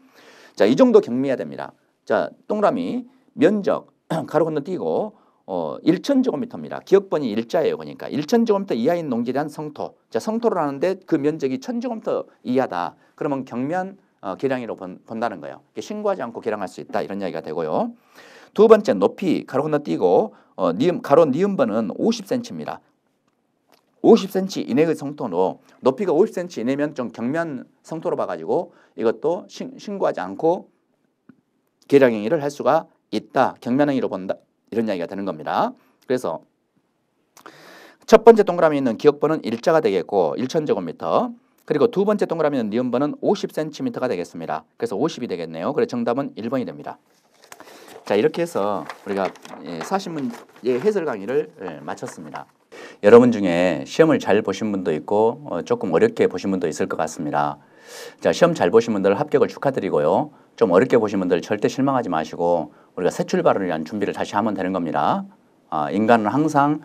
자, 이 정도 경미해야 됩니다. 자, 동그라미 면적 가로 건너뛰고 1,000제곱미터입니다. 기억번이 일자예요. 그러니까 1,000제곱미터 이하인 농지에 대한 성토. 자, 성토를 하는데 그 면적이 1,000제곱미터 이하다. 그러면 경미한 계량으로 본다는 거예요. 신고하지 않고 계량할 수 있다. 이런 이야기가 되고요. 두 번째 높이 가로 건너뛰고 가로 니은번은 50cm입니다. 50cm 이내의 성토로 높이가 50cm 이내면 좀 경미한 성토로 봐가지고 이것도 신고하지 않고 계량행위를 할 수가 있다. 경미행위로 본다. 이런 이야기가 되는 겁니다. 그래서 첫 번째 동그라미에 있는 기억번은 일자가 되겠고 1,000제곱미터. 그리고 두 번째 동그라미에 있는 니은번은 50cm가 되겠습니다. 그래서 50이 되겠네요. 그래서 정답은 1번이 됩니다. 자, 이렇게 해서 우리가 40문제 해설 강의를 마쳤습니다. 여러분 중에 시험을 잘 보신 분도 있고 조금 어렵게 보신 분도 있을 것 같습니다. 자, 시험 잘 보신 분들 합격을 축하드리고요. 좀 어렵게 보신 분들 절대 실망하지 마시고 우리가 새 출발을 위한 준비를 다시 하면 되는 겁니다. 인간은 항상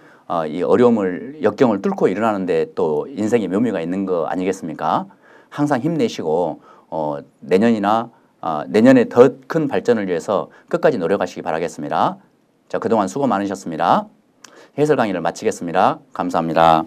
이 어려움을 역경을 뚫고 일어나는데 또 인생의 묘미가 있는 거 아니겠습니까? 항상 힘내시고 내년에 더 큰 발전을 위해서 끝까지 노력하시기 바라겠습니다. 자, 그동안 수고 많으셨습니다. 해설 강의를 마치겠습니다. 감사합니다.